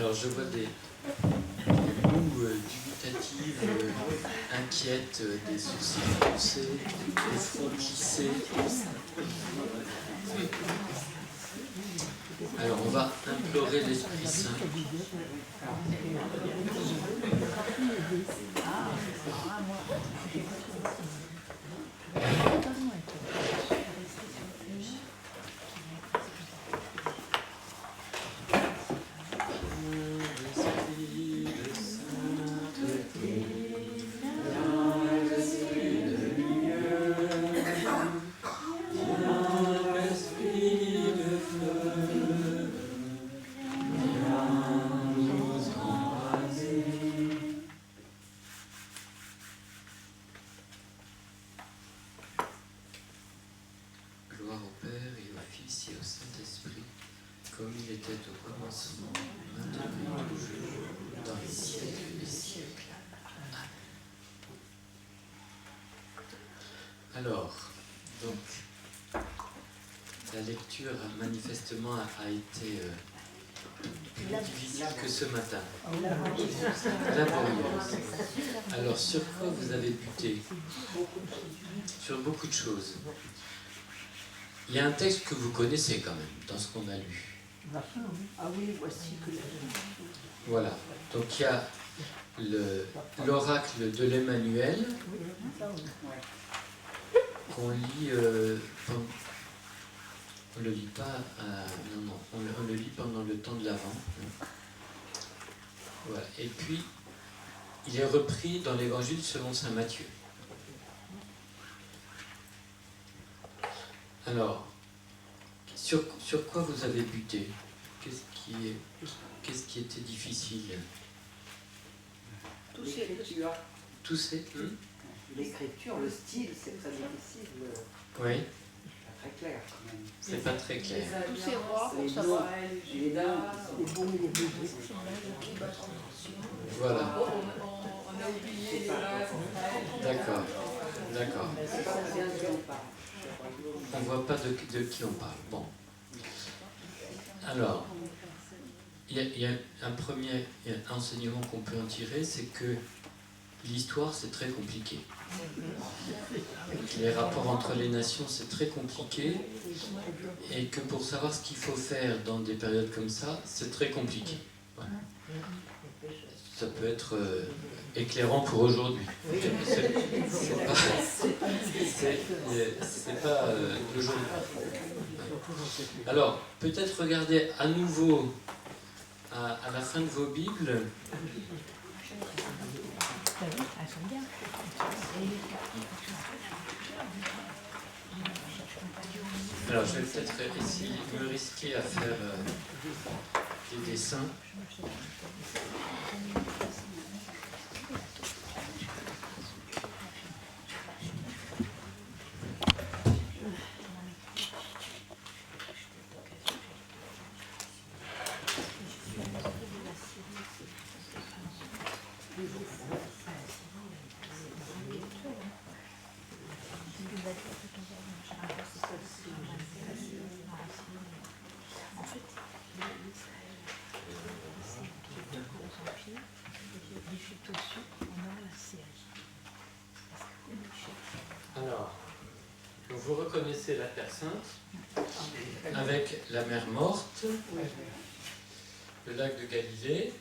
Alors, je vois des mots dubitatives, inquiètes, des sourcils froncés, des fronts plissés. Alors, on va implorer l'Esprit Saint. Comme il était au commencement, maintenant et toujours, dans les siècles des siècles. Alors, donc, la lecture manifestement a été plus difficile que ce matin. Laborieuse. Alors, sur quoi vous avez buté? Sur beaucoup de choses. Il y a un texte que vous connaissez quand même, dans ce qu'on a lu. Ah oui, voici que... Voilà, donc il y a l'oracle de l'Emmanuel qu'on lit, on le lit pas, on le lit pendant le temps de l'Avent. Voilà. Et puis, il est repris dans l'Évangile selon saint Matthieu. Alors, sur quoi vous avez buté? Qu'est-ce qui était difficile? Tous ces lectures. Tous ces... L'écriture, le style, c'est très difficile. Oui. Pas très clair quand même. C'est pas très clair. Tous ces rois, Les pour noms, savoir. les bons et les mauvais. Voilà. On a oublié les bases. D'accord. D'accord. C'est pas bien de qui on parle. On ne voit pas de qui on parle. Bon. Alors, il y a un premier enseignement qu'on peut en tirer, c'est que l'histoire, c'est très compliqué. Les rapports entre les nations, c'est très compliqué. Et que pour savoir ce qu'il faut faire dans des périodes comme ça, c'est très compliqué. Voilà. Ça peut être éclairant pour aujourd'hui. C'est pas d'aujourd'hui. Alors, peut-être regarder à nouveau à la fin de vos Bibles. Alors, je vais peut-être essayer de me risquer à faire des dessins. Alors, vous reconnaissez la Terre Sainte avec la mer Morte, le lac de Galilée,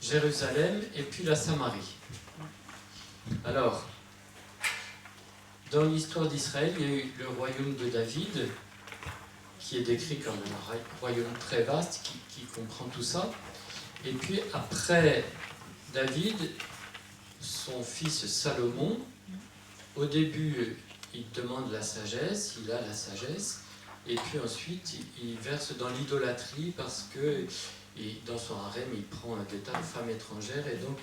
Jérusalem et puis la Samarie. Alors, dans l'histoire d'Israël, il y a eu le royaume de David, qui est décrit comme un royaume très vaste, qui comprend tout ça. Et puis après David, son fils Salomon, au début, il demande la sagesse, il a la sagesse, et puis ensuite, il verse dans l'idolâtrie parce que dans son harem, il prend des tas de femmes étrangères, et donc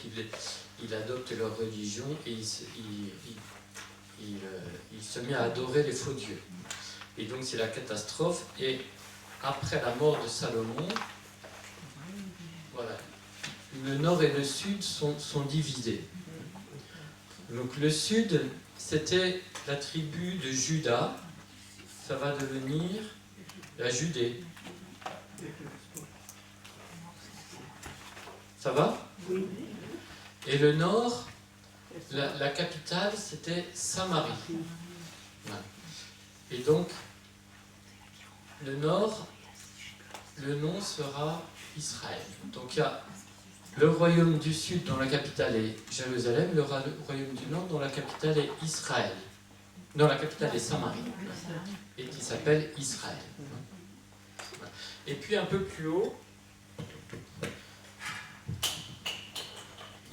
il adopte leur religion, et il se met à adorer les faux dieux. Et donc c'est la catastrophe, et après la mort de Salomon, voilà, le nord et le sud sont divisés. Donc le sud, c'était la tribu de Juda, ça va devenir la Judée. Ça va? Oui. Et le nord, la capitale, c'était Samarie. Voilà. Et donc, le nord, le nom sera Israël. Donc il y a le royaume du sud dont la capitale est Jérusalem, le royaume du nord dont la capitale est Israël. Non, la capitale est Samarie. Et qui s'appelle Israël. Et puis un peu plus haut,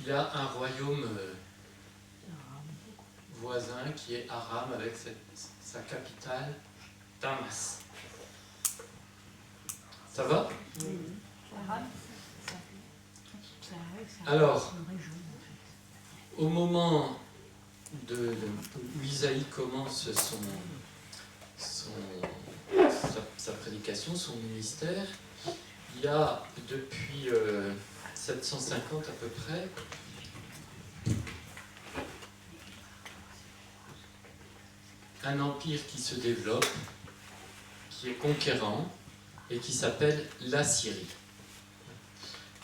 il y a un royaume voisin qui est Aram avec sa capitale Damas. Ça va? Alors, au moment où Isaïe commence sa prédication, son ministère, il y a depuis 750 à peu près un empire qui se développe, qui est conquérant et qui s'appelle l'Assyrie.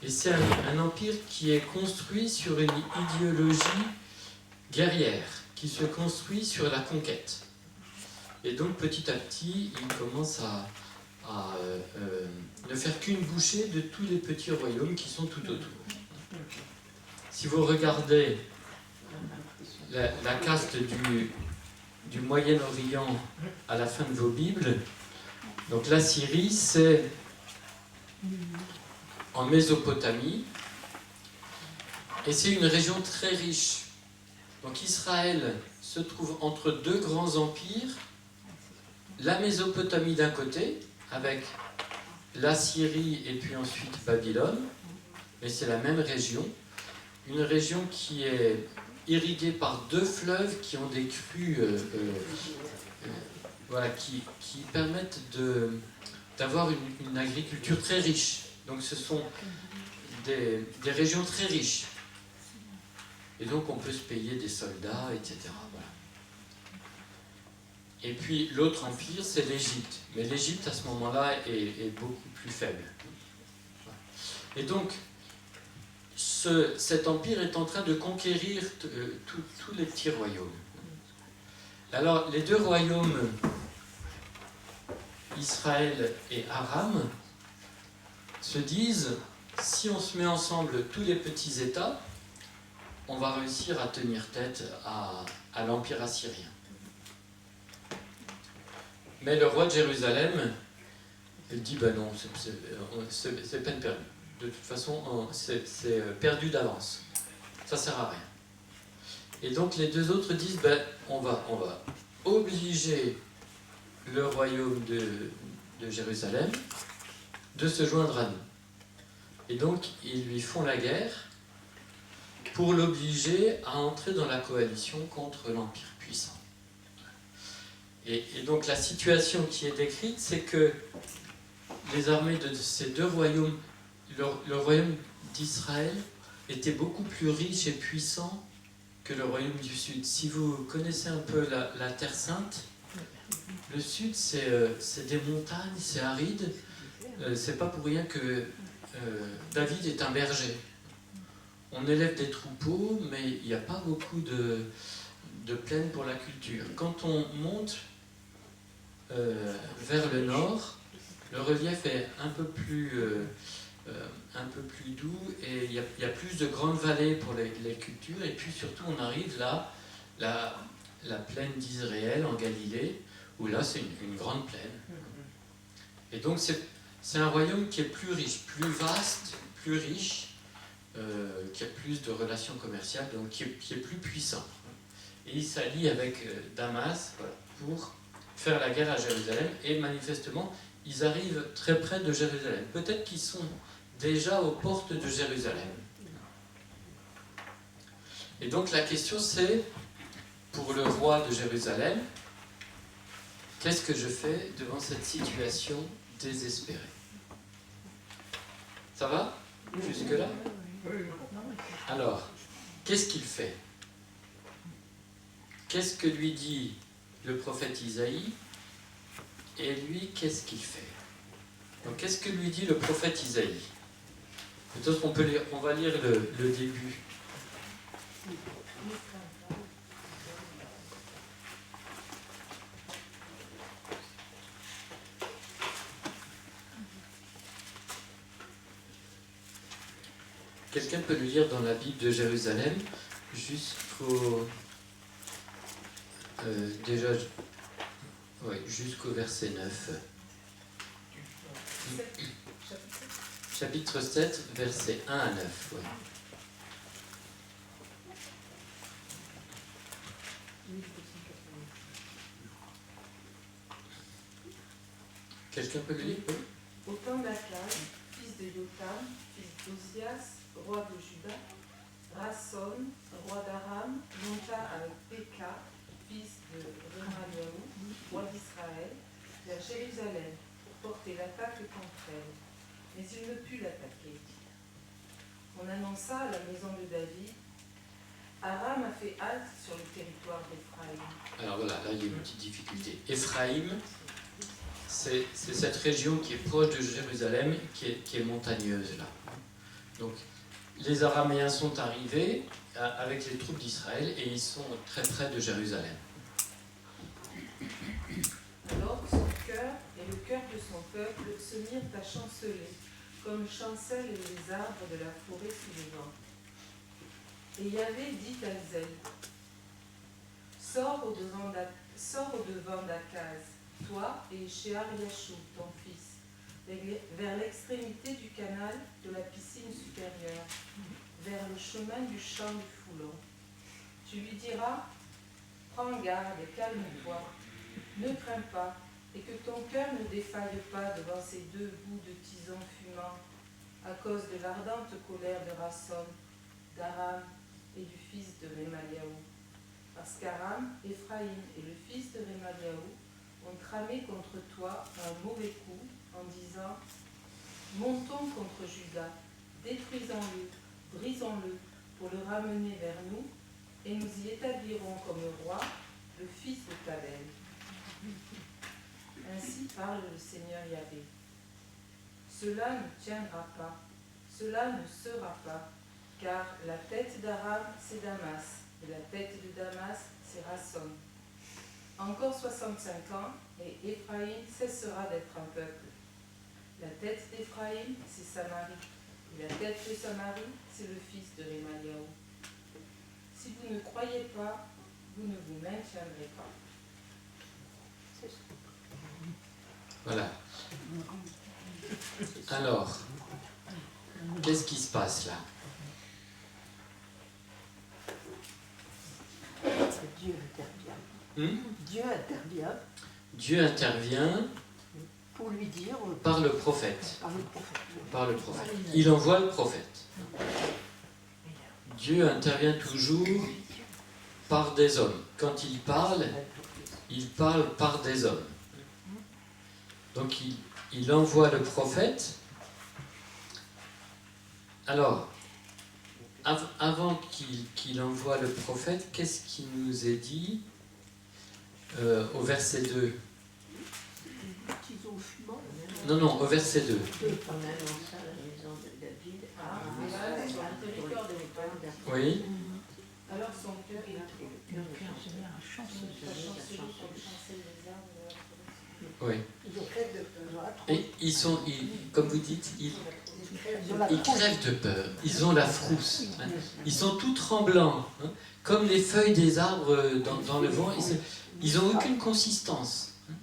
Et c'est un empire qui est construit sur une idéologie guerrière, qui se construit sur la conquête. Et donc petit à petit, il commence à ne faire qu'une bouchée de tous les petits royaumes qui sont tout autour. Si vous regardez la carte du Moyen-Orient à la fin de vos Bibles, donc la Syrie, c'est en Mésopotamie, et c'est une région très riche. Donc Israël se trouve entre deux grands empires, la Mésopotamie d'un côté, avec la Syrie et puis ensuite Babylone, mais c'est la même région, une région qui est irriguée par deux fleuves qui ont des crues voilà, qui permettent d'avoir une agriculture très riche. Donc ce sont des régions très riches. Et donc on peut se payer des soldats, etc. Voilà. Et puis l'autre empire, c'est l'Égypte. Mais l'Égypte, à ce moment-là, est beaucoup plus faible. Et donc, cet empire est en train de conquérir tous les petits royaumes. Alors, les deux royaumes, Israël et Aram, se disent, si on se met ensemble tous les petits États, on va réussir à tenir tête à l'Empire assyrien. Mais le roi de Jérusalem, il dit, ben non, c'est peine perdue. De toute façon, c'est perdu d'avance. Ça ne sert à rien. Et donc les deux autres disent, ben, on va obliger le royaume de Jérusalem de se joindre à nous. Et donc ils lui font la guerre pour l'obliger à entrer dans la coalition contre l'Empire puissant. Et donc la situation qui est décrite, c'est que les armées de ces deux royaumes, le royaume d'Israël était beaucoup plus riche et puissant que le royaume du Sud. Si vous connaissez un peu la Terre Sainte, le Sud c'est des montagnes, c'est aride. C'est pas pour rien que David est un berger. On élève des troupeaux, mais il n'y a pas beaucoup de plaines pour la culture. Quand on monte vers le nord, le relief est un peu plus doux et il y a plus de grandes vallées pour les cultures. Et puis surtout, on arrive là, la plaine d'Israël en Galilée, où là c'est une grande plaine. Et donc c'est un royaume qui est plus riche, plus vaste, plus riche, qui a plus de relations commerciales, donc qui est plus puissant. Et il s'allie avec Damas, voilà, pour faire la guerre à Jérusalem, et manifestement, ils arrivent très près de Jérusalem. Peut-être qu'ils sont déjà aux portes de Jérusalem. Et donc la question c'est, pour le roi de Jérusalem, qu'est-ce que je fais devant cette situation désespérée? Ça va jusque-là? Alors, qu'est-ce qu'il fait? Qu'est-ce que lui dit le prophète Isaïe? Et lui, qu'est-ce qu'il fait? Donc, qu'est-ce que lui dit le prophète Isaïe? Peut-être on va lire le début. Quelqu'un peut le lire dans la Bible de Jérusalem jusqu'au jusqu'au verset 9. Chapitre 7, versets 1 à 9. Ouais. Quelqu'un peut le lire? Au temps d'Akaz, fils de Yotam, fils d'Ozias, roi de Juda, Rasson, roi d'Aram, monta avec Péka, fils de Remaliaou, roi d'Israël, vers Jérusalem pour porter l'attaque contre elle. Mais il ne put l'attaquer. On annonça à la maison de David, Aram a fait halte sur le territoire d'Éphraïm. Alors voilà, là il y a une petite difficulté. Éphraïm, c'est cette région qui est proche de Jérusalem, qui est montagneuse là. Donc les Araméens sont arrivés avec les troupes d'Israël et ils sont très près de Jérusalem. Alors son cœur et le cœur de son peuple se mirent à chanceler, comme chancellent les arbres de la forêt sous le vent. Et Yahvé dit à Zèl, sors au devant d'Akaz, toi et Shear-Yashub, ton fils, vers l'extrémité du canal de la piscine supérieure, vers le chemin du champ du Foulon. Tu lui diras, prends garde et calme-toi, ne crains pas, et que ton cœur ne défaille pas devant ces deux bouts de tison fumant, à cause de l'ardente colère de Rasson, d'Aram et du fils de Remaliaou. Parce qu'Aram, Éphraïm et le fils de Remaliaou ont tramé contre toi un mauvais coup en disant « Montons contre Juda, détruisons-le, brisons-le, pour le ramener vers nous, et nous y établirons comme roi le fils de Tabel. » Ainsi parle le Seigneur Yahvé. Cela ne tiendra pas, cela ne sera pas, car la tête d'Aram, c'est Damas, et la tête de Damas, c'est Rasson. Encore 65 ans, et Éphraïm cessera d'être un peuple. La tête d'Éphraïm, c'est Samarie, et la tête de Samarie, c'est le fils de Remaliaou. Si vous ne croyez pas, vous ne vous maintiendrez pas. Voilà. Alors, qu'est-ce qui se passe là? Dieu intervient. Dieu intervient. Dieu intervient pour lui dire par le prophète. Par le prophète. Il envoie le prophète. Dieu intervient toujours par des hommes. Quand il parle par des hommes. Donc il envoie le prophète. Alors, avant qu'il envoie le prophète, qu'est-ce qui nous est dit au verset 2? Non, au verset 2. Oui. Alors son cœur est Oui. Et comme vous dites, ils crèvent de peur. Ils ont la frousse. Hein. Ils sont tout tremblants, hein, comme les feuilles des arbres dans le vent. Ils n'ont aucune consistance. Hein.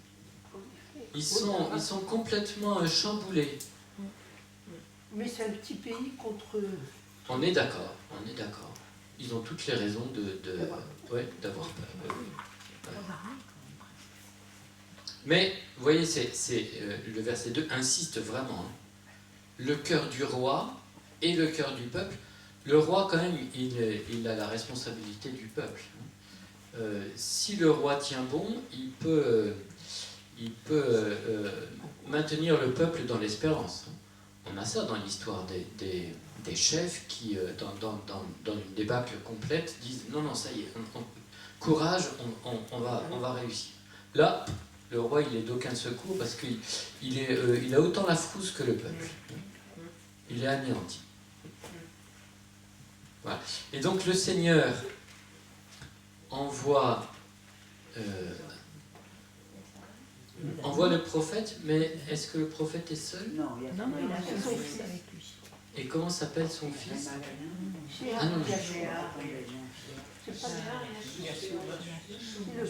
Ils sont complètement chamboulés. Mais c'est un petit pays contre eux. On est d'accord. Ils ont toutes les raisons d'avoir peur. Mais, vous voyez, le verset 2 insiste vraiment. Hein. Le cœur du roi et le cœur du peuple. Le roi, quand même, il a la responsabilité du peuple. Hein. Si le roi tient bon, il peut maintenir le peuple dans l'espérance. Hein. On a ça dans l'histoire des chefs qui, dans une débâcle complète, disent « Non, ça y est, courage, on va réussir. » Là, le roi, il est d'aucun secours parce qu'il a autant la frousse que le peuple. Il est anéanti. Voilà. Et donc le Seigneur envoie le prophète, mais est-ce que le prophète est seul? Non, il a son fils avec lui. Et comment s'appelle son fils? Chéa, Ah non.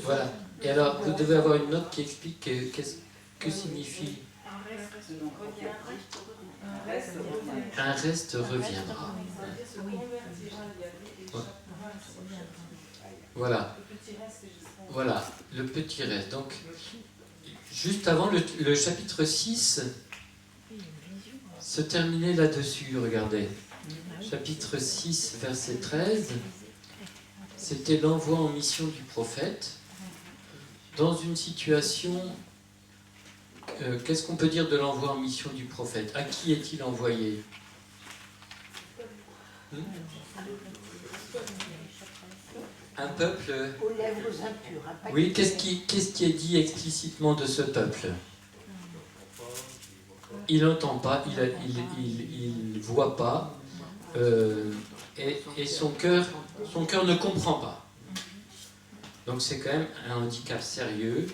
Voilà. Et alors, vous devez avoir une note qui explique que signifie un reste reviendra. Voilà. Voilà, le petit reste. Donc, juste avant, le chapitre 6 se terminait là-dessus, regardez. Chapitre 6, verset 13, c'était l'envoi en mission du prophète dans une situation... qu'est-ce qu'on peut dire de l'envoi en mission du prophète? À qui est-il envoyé? Un peuple... Aux lèvres impures. Oui, qu'est-ce qui est dit explicitement de ce peuple? Il n'entend pas, il ne voit pas, et son cœur ne comprend pas. Donc c'est quand même un handicap sérieux,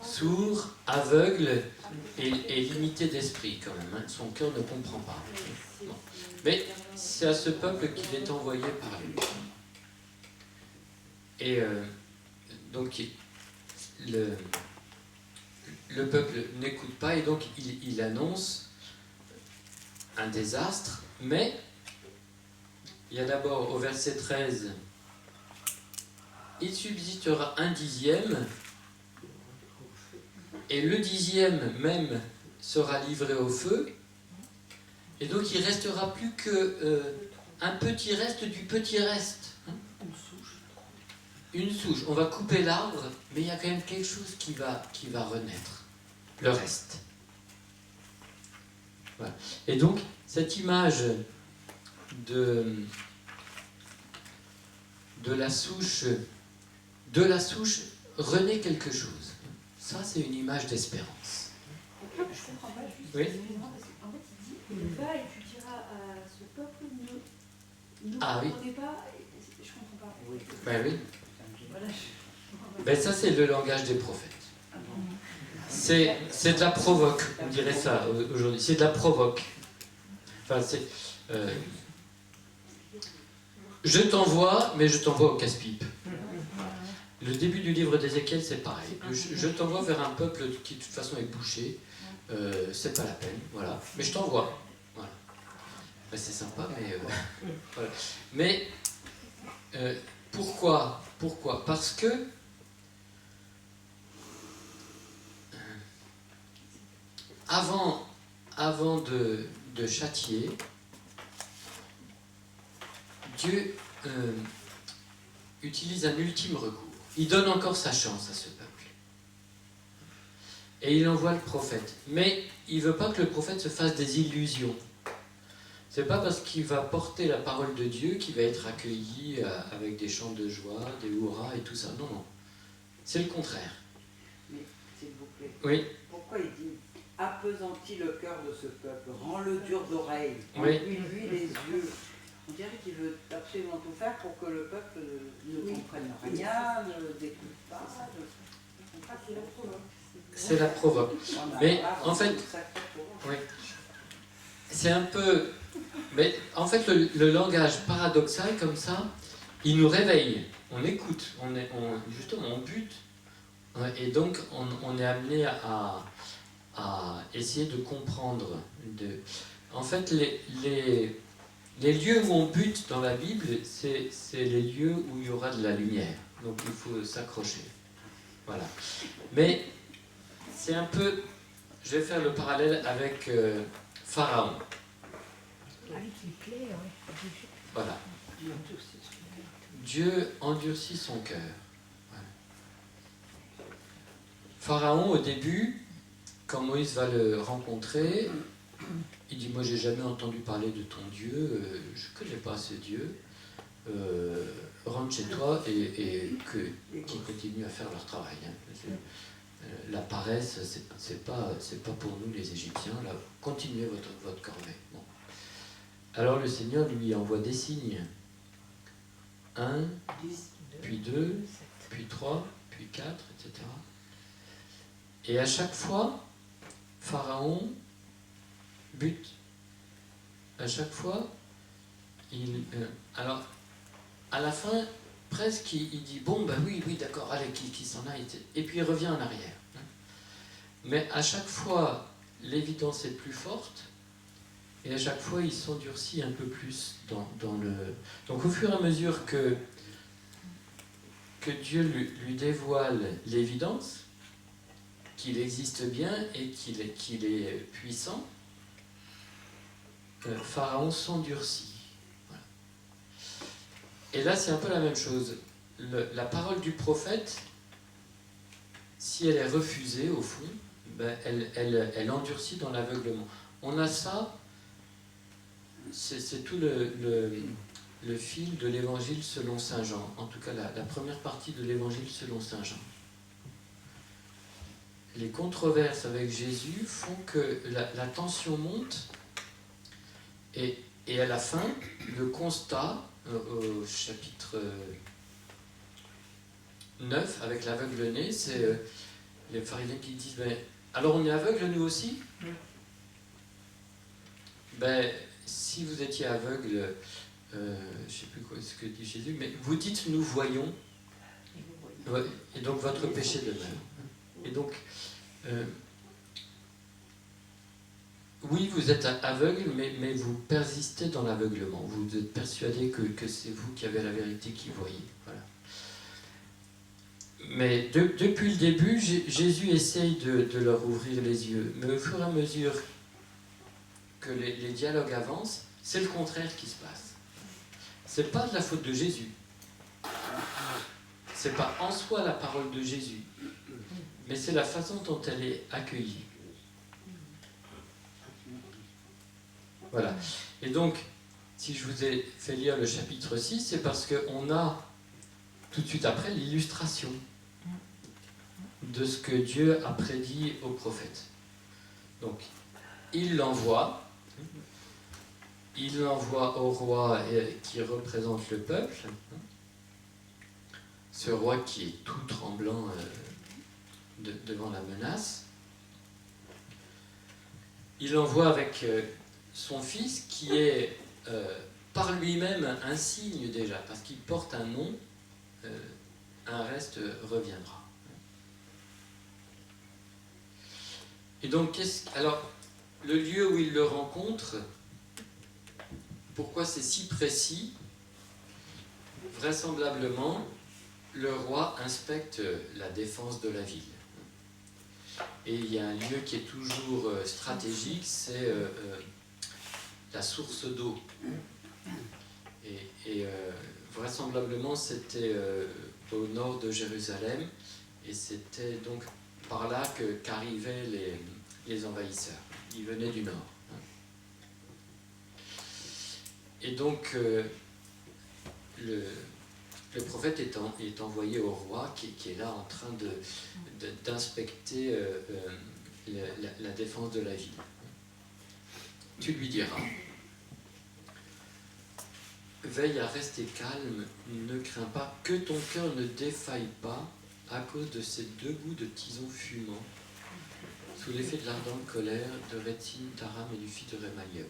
sourd, aveugle et limité d'esprit quand même. Hein. Son cœur ne comprend pas. Bon. Mais c'est à ce peuple qu'il est envoyé par lui. Et donc le peuple n'écoute pas et donc il annonce un désastre, mais il y a d'abord au verset 13, il subsistera un dixième, et le dixième même sera livré au feu, et donc il ne restera plus que un petit reste du petit reste. Hein. Une souche. On va couper l'arbre, mais il y a quand même quelque chose qui va renaître. Le reste. Voilà. Et donc, cette image de la souche renaît quelque chose. Ça, c'est une image d'espérance. Je comprends pas juste. Oui. Excusez-moi, parce qu'en fait, il dit va et tu diras à ce peuple ne Ah oui. comprenez pas. Je comprends pas. Oui. Ben oui. Voilà, Ben ça, c'est le langage des prophètes. C'est de la provoque, on dirait ça aujourd'hui. C'est de la provoque. Enfin, c'est... je t'envoie, mais je t'envoie au casse-pipe. Le début du livre d'Ézéchiel, c'est pareil. Je t'envoie vers un peuple qui, de toute façon, est bouché. C'est pas la peine, voilà. Mais je t'envoie. Voilà. Ben, c'est sympa, mais... voilà. Mais... pourquoi? Parce que... Avant de châtier, Dieu utilise un ultime recours. Il donne encore sa chance à ce peuple. Et il envoie le prophète. Mais il ne veut pas que le prophète se fasse des illusions. C'est pas parce qu'il va porter la parole de Dieu qu'il va être accueilli avec des chants de joie, des hurrahs et tout ça. Non, non. C'est le contraire. Mais, s'il vous plaît, Oui. pourquoi il dit appesantis le cœur de ce peuple, rends-le dur d'oreille, Oui. lui les yeux. On dirait qu'il veut absolument tout faire pour que le peuple ne comprenne rien, ne découvre pas. C'est la provoque. Mais en fait, oui. C'est un peu... Mais en fait, le langage paradoxal comme ça, il nous réveille. On écoute, justement, on bute. Et donc, on est amené à essayer de comprendre. En fait, les lieux où on bute dans la Bible, c'est les lieux où il y aura de la lumière. Donc, il faut s'accrocher. Voilà. Mais c'est un peu... Je vais faire le parallèle avec Pharaon. Avec les clés, oui. Voilà. Dieu endurcit son cœur. Voilà. Pharaon, au début, quand Moïse va le rencontrer, il dit, moi j'ai jamais entendu parler de ton Dieu, je ne connais pas ce Dieu, rentre chez toi et qu'ils continuent à faire leur travail. Hein. La paresse, c'est pas pour nous les Égyptiens, là, continuez votre corvée. Bon. Alors le Seigneur lui envoie des signes. 1, 10. puis 2, puis 3, puis 4, etc. Et à chaque fois, Pharaon bute. À chaque fois, alors, à la fin, presque, il dit, bon, ben oui, d'accord, allez, qui s'en aille. Et puis il revient en arrière. Mais à chaque fois, l'évidence est plus forte, et à chaque fois, il s'endurcit un peu plus dans le... Donc au fur et à mesure que Dieu lui dévoile l'évidence, qu'il existe bien et qu'il est puissant, Pharaon s'endurcit. Voilà. Et là, c'est un peu la même chose. La parole du prophète, si elle est refusée, au fond, ben, elle endurcit dans l'aveuglement. On a ça, c'est tout le fil de l'évangile selon saint Jean, en tout cas la première partie de l'évangile selon saint Jean. Les controverses avec Jésus font que la tension monte, et à la fin, le constat, au chapitre 9, avec l'aveugle-né, c'est les pharisiens qui disent, ben, alors on est aveugle nous aussi ? Ben, si vous étiez aveugle, je ne sais plus ce que dit Jésus, mais vous dites nous voyons, ouais, et donc votre péché demeure. Et donc, oui, vous êtes aveugle, mais vous persistez dans l'aveuglement. Vous êtes persuadé que c'est vous qui avez la vérité, qui voyez. Voilà. Mais depuis le début, Jésus essaye de leur ouvrir les yeux. Mais au fur et à mesure que les dialogues avancent, c'est le contraire qui se passe. C'est pas de la faute de Jésus. C'est pas en soi la parole de Jésus. Mais c'est la façon dont elle est accueillie. Voilà. Et donc, si je vous ai fait lire le chapitre 6, c'est parce qu'on a tout de suite après l'illustration de ce que Dieu a prédit au prophète. Donc, il l'envoie au roi qui représente le peuple, ce roi qui est tout tremblant devant la menace. Il l'envoie avec son fils qui est par lui-même un signe déjà, parce qu'il porte un nom, un reste reviendra. Et donc, alors, le lieu où il le rencontre, pourquoi c'est si précis? Vraisemblablement, le roi inspecte la défense de la ville. Et il y a un lieu qui est toujours stratégique, c'est la source d'eau. Et vraisemblablement, c'était au nord de Jérusalem, et c'était donc par là qu'arrivaient les envahisseurs. Ils venaient du nord. Et donc, le prophète est envoyé au roi qui est là en train d'inspecter la défense de la ville. Tu lui diras, veille à rester calme, ne crains pas, que ton cœur ne défaille pas à cause de ces deux bouts de tison fumant, sous l'effet de l'ardente colère de Rétine, d'Aram et du fils de Rémaliaou.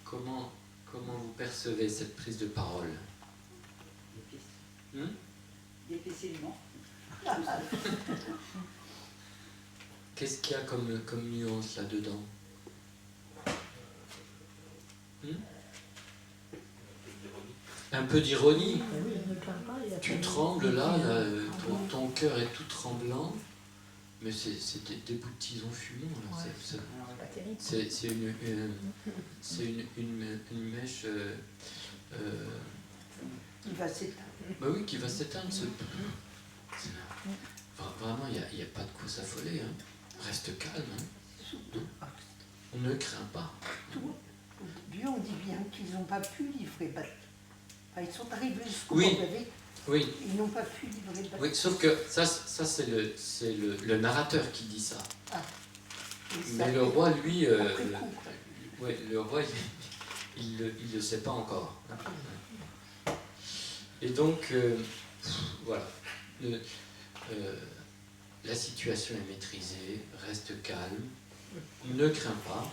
Comment vous percevez cette prise de parole? Difficilement. Qu'est-ce qu'il y a comme nuance là-dedans? Un peu d'ironie. Tu trembles là, ton cœur est tout tremblant, mais c'est des bouts de tison fumant. C'est une mèche... Il va s'éteindre. Bah oui, qui va s'éteindre. Vraiment, il n'y a pas de quoi s'affoler. Hein. Reste calme. Hein. On ne craint pas. Dieu, on dit bien qu'ils n'ont pas pu livrer bataille. Enfin, ils sont arrivés jusqu'au Oui. Bordeaux. Oui. Ils n'ont pas pu livrer bataille. Oui, sauf que ça c'est le narrateur qui dit ça. Ah. Mais le roi, lui, Après coup, le roi, il le sait pas encore. Et donc, voilà. La situation est maîtrisée, reste calme, ne crains pas.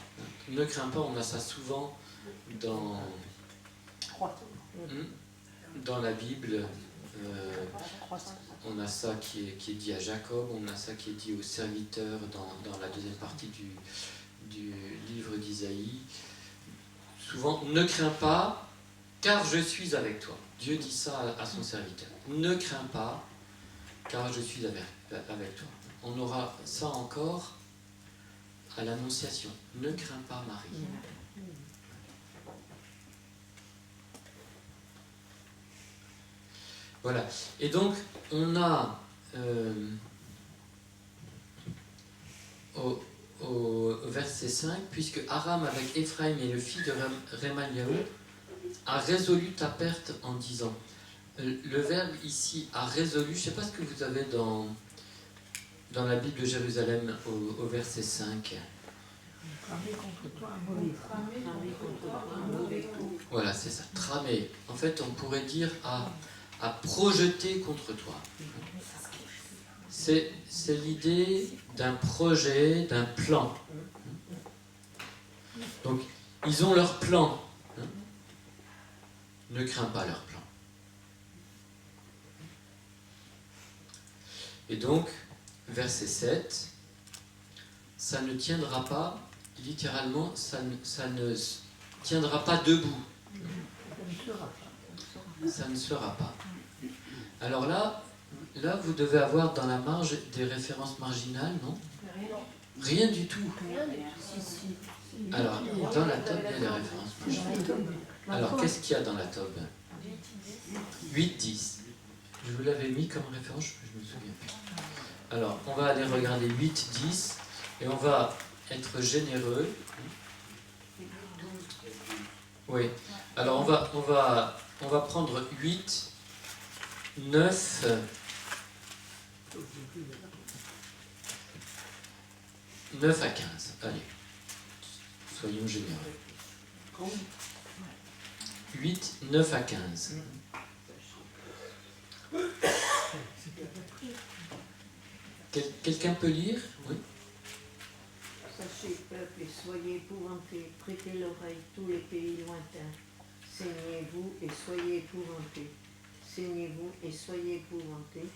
Ne crains pas, on a ça souvent dans la Bible. On a ça qui est dit à Jacob, on a ça qui est dit aux serviteurs dans la deuxième partie du livre d'Isaïe. Souvent, ne crains pas, car je suis avec toi. Dieu dit ça à son serviteur. Ne crains pas, car je suis avec toi. On aura ça encore à l'Annonciation. Ne crains pas, Marie. Voilà. Et donc, on a au verset 5, puisque Aram avec Éphraïm et le fils de Remaliahu a résolu ta perte en disant. Le verbe ici a résolu, je ne sais pas ce que vous avez dans la Bible de Jérusalem au verset 5. Tramer contre toi Un mauvais coup. Voilà, c'est ça. Tramer. En fait, on pourrait dire à projeter contre toi. C'est l'idée d'un projet, d'un plan. Donc, ils ont leur plan. Ne crains pas leur plan. Et donc, verset 7, ça ne tiendra pas, littéralement, ça ne tiendra pas debout. Ça ne sera pas. Alors là, vous devez avoir dans la marge des références marginales, non? Rien du tout. Alors, dans la tome, il y a des références marginales. Alors, qu'est-ce qu'il y a dans la tome? 8-10. Je vous l'avais mis comme référence, je ne me souviens plus. Alors, on va aller regarder 8-10 et on va être généreux. Oui. Alors, on va prendre 8, 9, 9 à 15. Allez, soyons généreux. 8, 9 à 15. Quelqu'un peut lire? Oui. Sachez, peuple, et soyez épouvantés, prêtez l'oreille tous les pays lointains. Saignez-vous et soyez épouvantés. Saignez-vous et soyez épouvantés.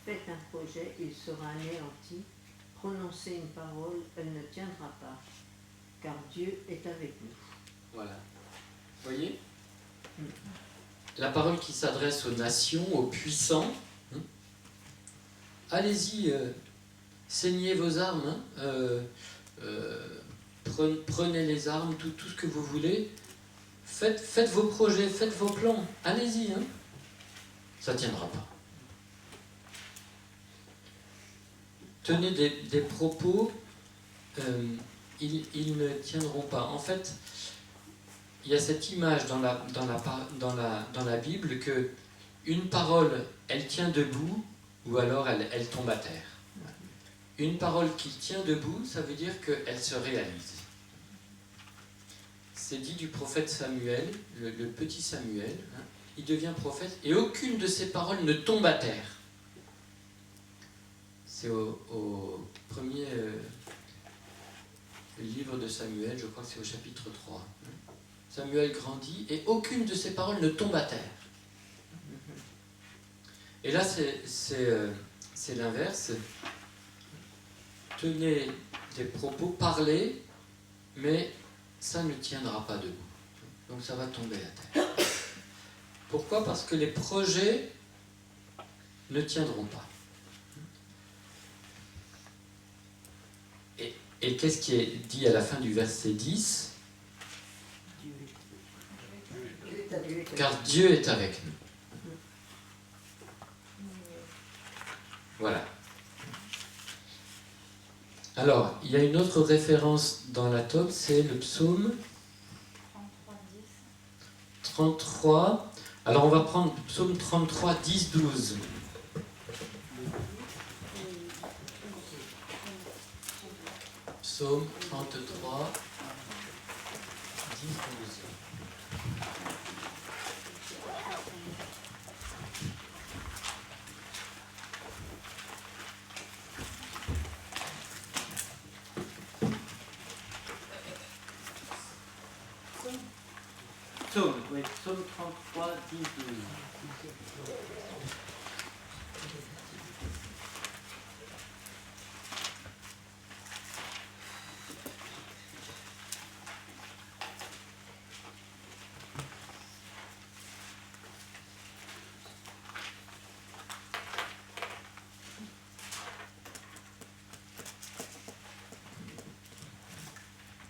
Faites un projet, il sera anéanti. Prononcez une parole, elle ne tiendra pas. Car Dieu est avec nous. Voilà. Vous voyez? La parole qui s'adresse aux nations, aux puissants. Allez-y, saignez vos armes, prenez les armes, tout ce que vous voulez. Faites vos projets, faites vos plans. Allez-y. Ça ne tiendra pas. Tenez des propos, ils ne tiendront pas. En fait, il y a cette image dans la Bible que une parole, elle tient debout, ou alors elle tombe à terre. Une parole qui tient debout, ça veut dire qu'elle se réalise. C'est dit du prophète Samuel, le petit Samuel, il devient prophète, et aucune de ses paroles ne tombe à terre. C'est au premier livre de Samuel, je crois que c'est au chapitre 3. Samuel grandit, et aucune de ses paroles ne tombe à terre. Et là, c'est l'inverse. Tenez des propos, parlez, mais ça ne tiendra pas debout. Donc ça va tomber à terre. Pourquoi? Parce que les projets ne tiendront pas. Et qu'est-ce qui est dit à la fin du verset 10? Car Dieu est avec nous. Voilà. Alors, il y a une autre référence dans la tome, c'est le psaume 33. Alors, on va prendre le psaume 33, 10, 12. Psaume 33, 10, 12. psaume, oui, psaume 33, 10, 12.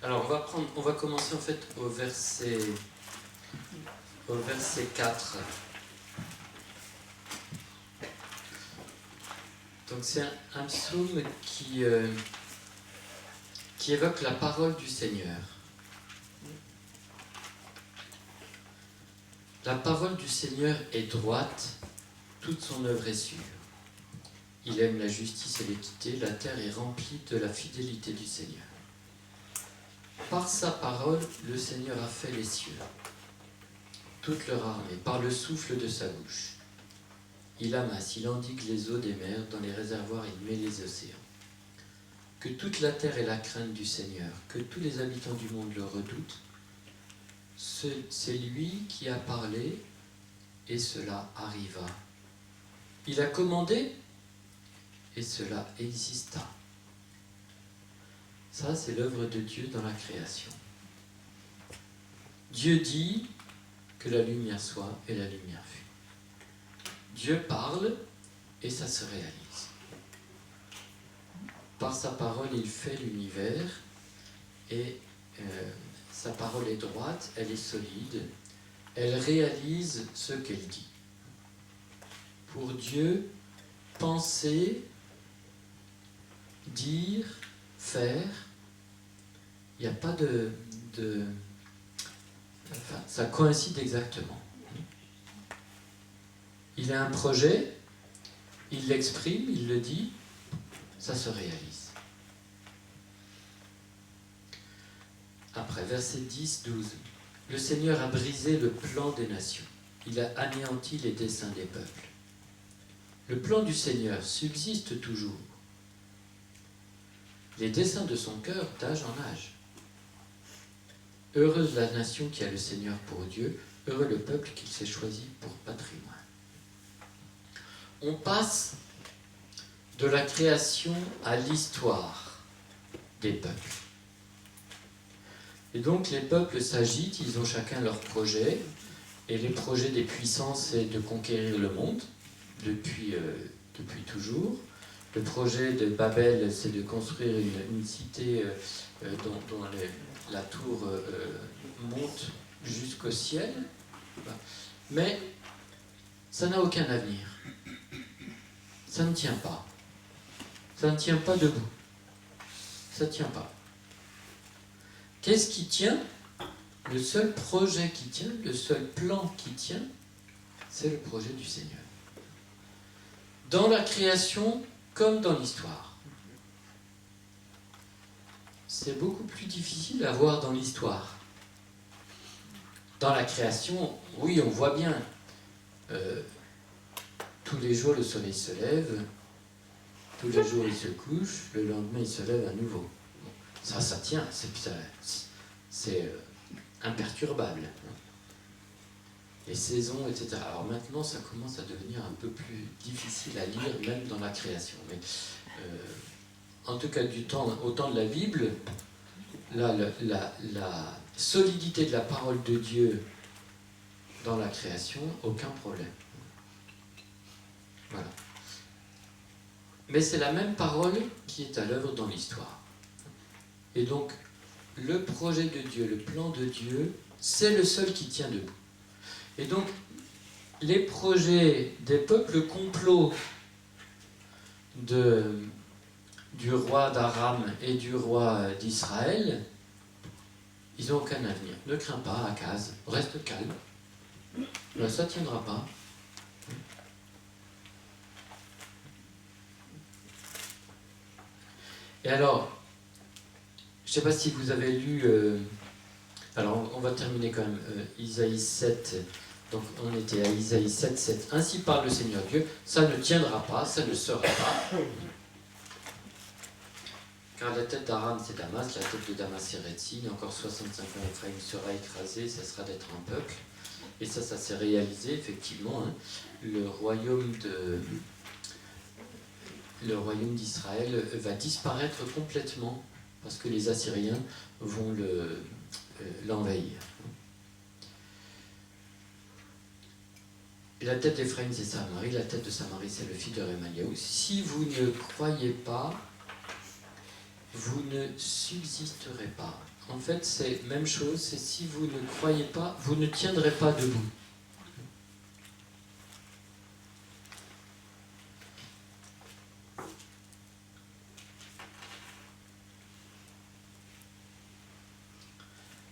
Alors on va commencer en fait au verset 4. Donc c'est un psaume qui évoque la parole du Seigneur. La parole du Seigneur est droite, toute son œuvre est sûre. Il aime la justice et l'équité, la terre est remplie de la fidélité du Seigneur. Par sa parole, le Seigneur a fait les cieux, toute leur armée, par le souffle de sa bouche. Il amasse, il endigue les eaux des mers, dans les réservoirs il met les océans. Que toute la terre ait la crainte du Seigneur, que tous les habitants du monde le redoutent. C'est lui qui a parlé, et cela arriva. Il a commandé, et cela exista. Ça, c'est l'œuvre de Dieu dans la création. Dieu dit que la lumière soit, et la lumière fut. Dieu parle, et ça se réalise. Par sa parole, il fait l'univers, et sa parole est droite, elle est solide, elle réalise ce qu'elle dit. Pour Dieu, penser, dire, faire, il n'y a pas enfin, ça coïncide exactement. Il a un projet, il l'exprime, il le dit, ça se réalise. Après, verset 10, 12. Le Seigneur a brisé le plan des nations. Il a anéanti les desseins des peuples. Le plan du Seigneur subsiste toujours. Les desseins de son cœur d'âge en âge. Heureuse la nation qui a le Seigneur pour Dieu, heureux le peuple qu'il s'est choisi pour patrimoine. On passe de la création à l'histoire des peuples. Et donc les peuples s'agitent, ils ont chacun leur projet, et les projets des puissances, c'est de conquérir le monde, depuis toujours. Le projet de Babel, c'est de construire une cité dont la tour monte jusqu'au ciel. Mais ça n'a aucun avenir. Ça ne tient pas. Ça ne tient pas debout. Ça ne tient pas. Qu'est-ce qui tient? Le seul projet qui tient, le seul plan qui tient, c'est le projet du Seigneur. Dans la création, comme dans l'histoire. C'est beaucoup plus difficile à voir dans l'histoire. Dans la création, oui, on voit bien. Tous les jours, le soleil se lève, tous les jours, il se couche, le lendemain, il se lève à nouveau. Bon, ça tient, c'est imperturbable. Les saisons, etc. Alors maintenant, ça commence à devenir un peu plus difficile à lire, même dans la création. Mais en tout cas, au temps de la Bible, la solidité de la parole de Dieu dans la création, aucun problème. Voilà. Mais c'est la même parole qui est à l'œuvre dans l'histoire. Et donc, le projet de Dieu, le plan de Dieu, c'est le seul qui tient debout. Et donc, les projets des peuples complots du roi d'Aram et du roi d'Israël, ils n'ont aucun avenir. Ne crains pas, Akaz, reste calme. Là, ça ne tiendra pas. Et alors, je ne sais pas si vous avez lu... alors, on va terminer quand même. Isaïe 7... Donc on était à Isaïe 7, 7. Ainsi parle le Seigneur Dieu, ça ne tiendra pas, ça ne sera pas. Car la tête d'Aram c'est Damas, la tête de Damas c'est Rétine, encore 65 ans Ephraim sera écrasé, ça sera d'être un peuple. Et ça s'est réalisé effectivement. Hein. Le royaume d'Israël va disparaître complètement parce que les Assyriens vont l'envahir. La tête d'Éphraïm, c'est Samarie, la tête de Samarie, c'est le fils de Remaliaou. Si vous ne croyez pas, vous ne subsisterez pas. En fait, c'est la même chose, c'est si vous ne croyez pas, vous ne tiendrez pas debout.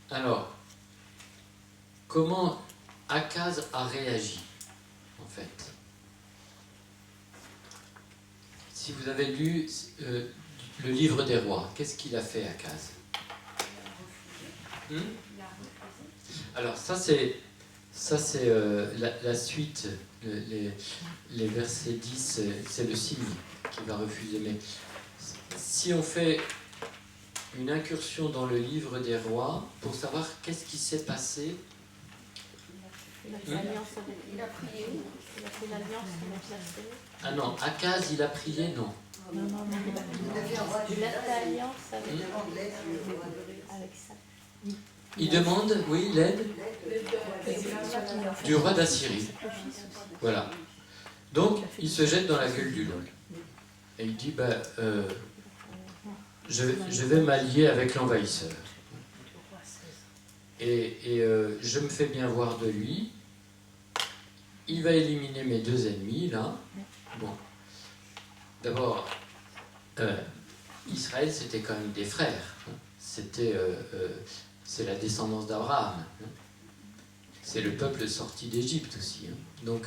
Alors, comment Akaz a réagi, en fait? Si vous avez lu le livre des rois, qu'est-ce qu'il a fait, Akaz? Alors, ça c'est la suite, les versets 10, c'est le signe qui va refuser. Mais si on fait une incursion dans le livre des rois pour savoir qu'est-ce qui s'est passé. Il a fait l'alliance avec... Il a prié. Il a fait l'alliance avec la terre. Ah non, Akaz, il a prié, non. Non, il a fait alliance avec ça. Il demande, oui, l'aide du roi d'Assyrie. Voilà. Donc, il se jette dans la gueule du lion. Et il dit, je vais m'allier avec l'envahisseur. Et je me fais bien voir de lui. Il va éliminer mes deux ennemis, là. Bon. D'abord, Israël, c'était quand même des frères. C'est la descendance d'Abraham. C'est le peuple sorti d'Égypte aussi. Donc,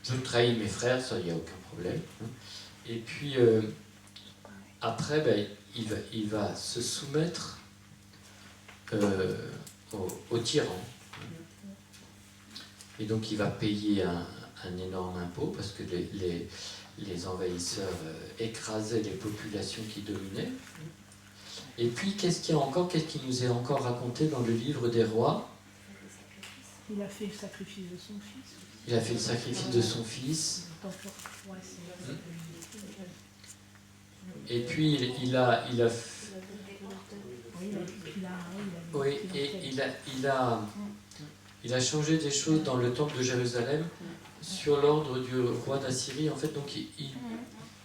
je trahis mes frères, ça, il n'y a aucun problème. Et puis, après, il va se soumettre au tyran. Et donc, il va payer un énorme impôt parce que les envahisseurs écrasaient les populations qui dominaient. Et puis, qu'est-ce qu'il nous est encore raconté dans le livre des rois? Il a fait le sacrifice de son fils. Il a fait le sacrifice de son fils. Et puis, il a changé des choses dans le temple de Jérusalem sur l'ordre du roi d'Assyrie. En fait, donc,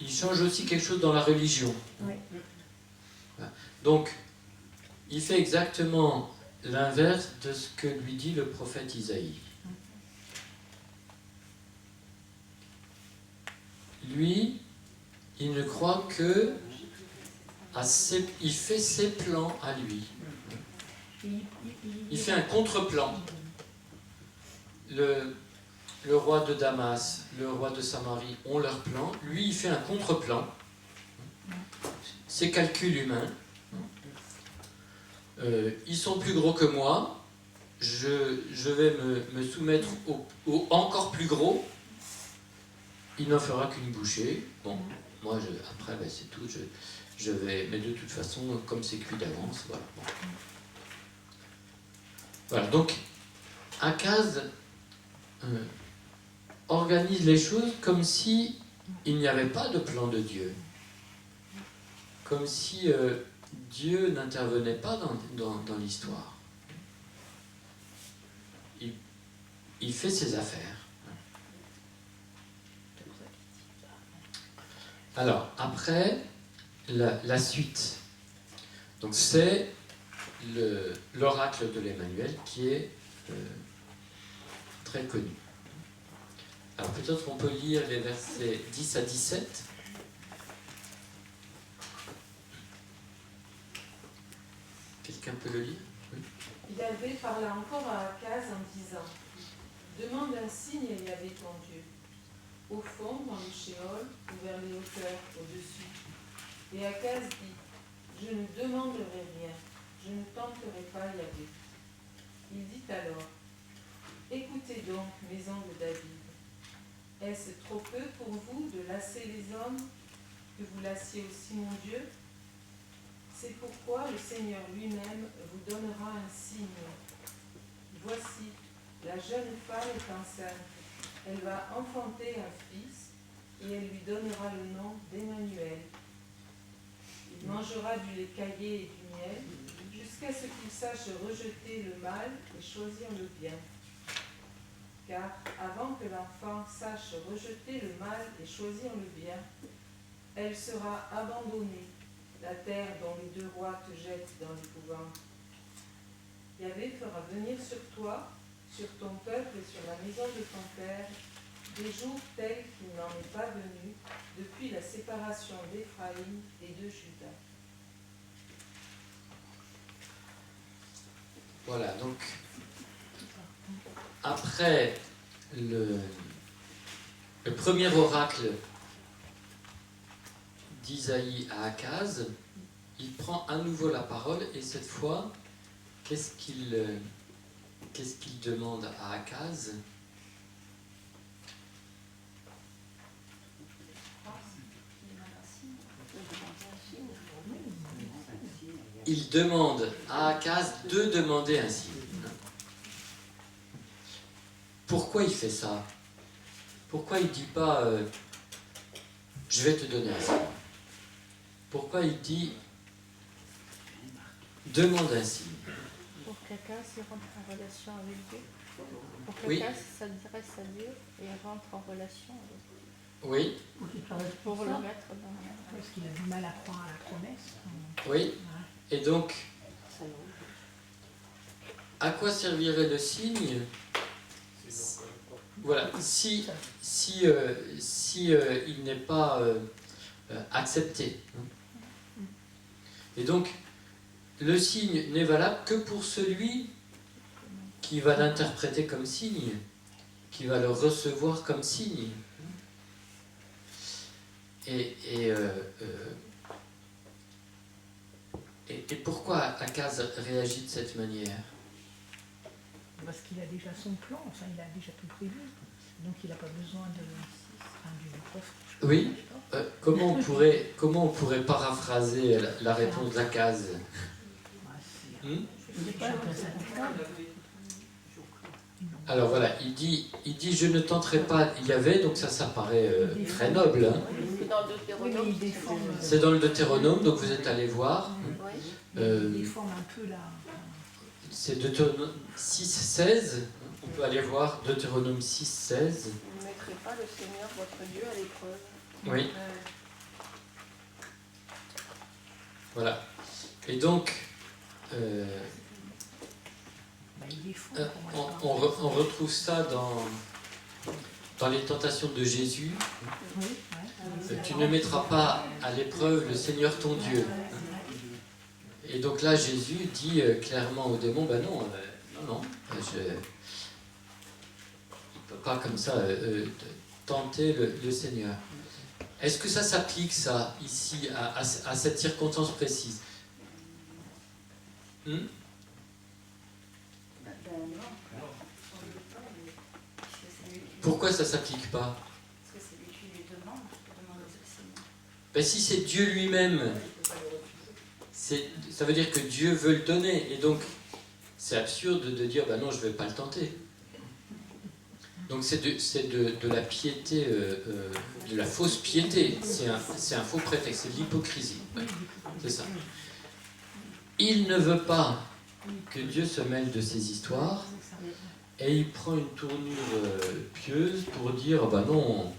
il change aussi quelque chose dans la religion. Voilà. Donc, il fait exactement l'inverse de ce que lui dit le prophète Isaïe. Lui, il ne croit que il fait ses plans à lui. Il fait un contre-plan. Le roi de Damas, le roi de Samarie ont leur plan. Lui, il fait un contre-plan. C'est calcul humain. Ils sont plus gros que moi. Je vais me soumettre au encore plus gros. Il n'en fera qu'une bouchée. Bon, moi, après, c'est tout. Je vais, mais de toute façon, comme c'est cuit d'avance, voilà. Bon. Voilà, donc, Akaz organise les choses comme si il n'y avait pas de plan de Dieu. Comme si Dieu n'intervenait pas dans l'histoire. Il fait ses affaires. Alors, après, la suite. Donc, c'est l'oracle de l'Emmanuel qui est très connu. Alors, peut-être qu'on peut lire les versets 10 à 17. Quelqu'un peut le lire? Oui. Yahvé parla encore à Akaz en disant: demande un signe à Yahvé ton Dieu, au fond, dans le shéol, ou vers les hauteurs, au-dessus. Et Akaz dit: je ne demanderai rien, je ne tenterai pas Yahvé. Il dit alors: écoutez donc, maison de David, est-ce trop peu pour vous de lasser les hommes, que vous lassiez aussi mon Dieu? C'est pourquoi le Seigneur lui-même vous donnera un signe. Voici, la jeune femme est enceinte. Elle va enfanter un fils et elle lui donnera le nom d'Emmanuel. Il mangera du lait caillé et du miel jusqu'à ce qu'il sache rejeter le mal et choisir le bien. Car avant que l'enfant sache rejeter le mal et choisir le bien, elle sera abandonnée, la terre dont les 2 rois te jettent dans l'épouvante. Yahvé fera venir sur toi, sur ton peuple et sur la maison de ton père, des jours tels qu'il n'en est pas venu depuis la séparation d'Éphraïm et de Juda. Voilà, donc après le premier oracle d'Isaïe à Akaz, il prend à nouveau la parole et cette fois, qu'est-ce qu'il demande à Akaz? Il demande à Akaz de demander un signe. Pourquoi il fait ça? Pourquoi il ne dit pas je vais te donner un signe? Pourquoi il dit demande un signe? Pour qu'Akaz rentre en relation avec Dieu. Pour Oui. qu'Akaz s'adresse à Dieu et rentre en relation avec Dieu. Oui, Pour le mettre dans... Parce qu'il a du mal à croire à la promesse. oui. Et donc, à quoi servirait le signe? Voilà, si il n'est pas accepté. Et donc, le signe n'est valable que pour celui qui va l'interpréter comme signe, qui va le recevoir comme signe. Et pourquoi Akaz réagit de cette manière? Parce qu'il a déjà son plan, enfin il a déjà tout prévu. Donc il n'a pas besoin du prof. Oui. Comment on pourrait paraphraser la réponse d'Akaz? Alors voilà, il dit je ne tenterai pas Yahvé, donc ça paraît très noble. Hein. C'est dans le Deutéronome, donc vous êtes allé voir. Il déforme un peu la... C'est Deutéronome 6,16. On peut aller voir Deutéronome 6,16. Vous ne mettrez pas le Seigneur votre Dieu à l'épreuve. Oui. Voilà. Et donc, on retrouve ça dans les tentations de Jésus. Tu ne mettras pas à l'épreuve le Seigneur ton Dieu. Et donc là, Jésus dit clairement au démon, non, je ne peux pas comme ça tenter le Seigneur. Est-ce que ça s'applique, ça, ici, à cette circonstance précise? Pourquoi ça ne s'applique pas? Parce que c'est lui qui lui demande au Seigneur. Si c'est Dieu lui-même, ça veut dire que Dieu veut le donner. Et donc, c'est absurde de dire, non, je ne vais pas le tenter. Donc c'est de la piété, de la fausse piété. C'est un faux prétexte, c'est de l'hypocrisie. Ouais, c'est ça. Il ne veut pas que Dieu se mêle de ses histoires, et il prend une tournure pieuse pour dire, non,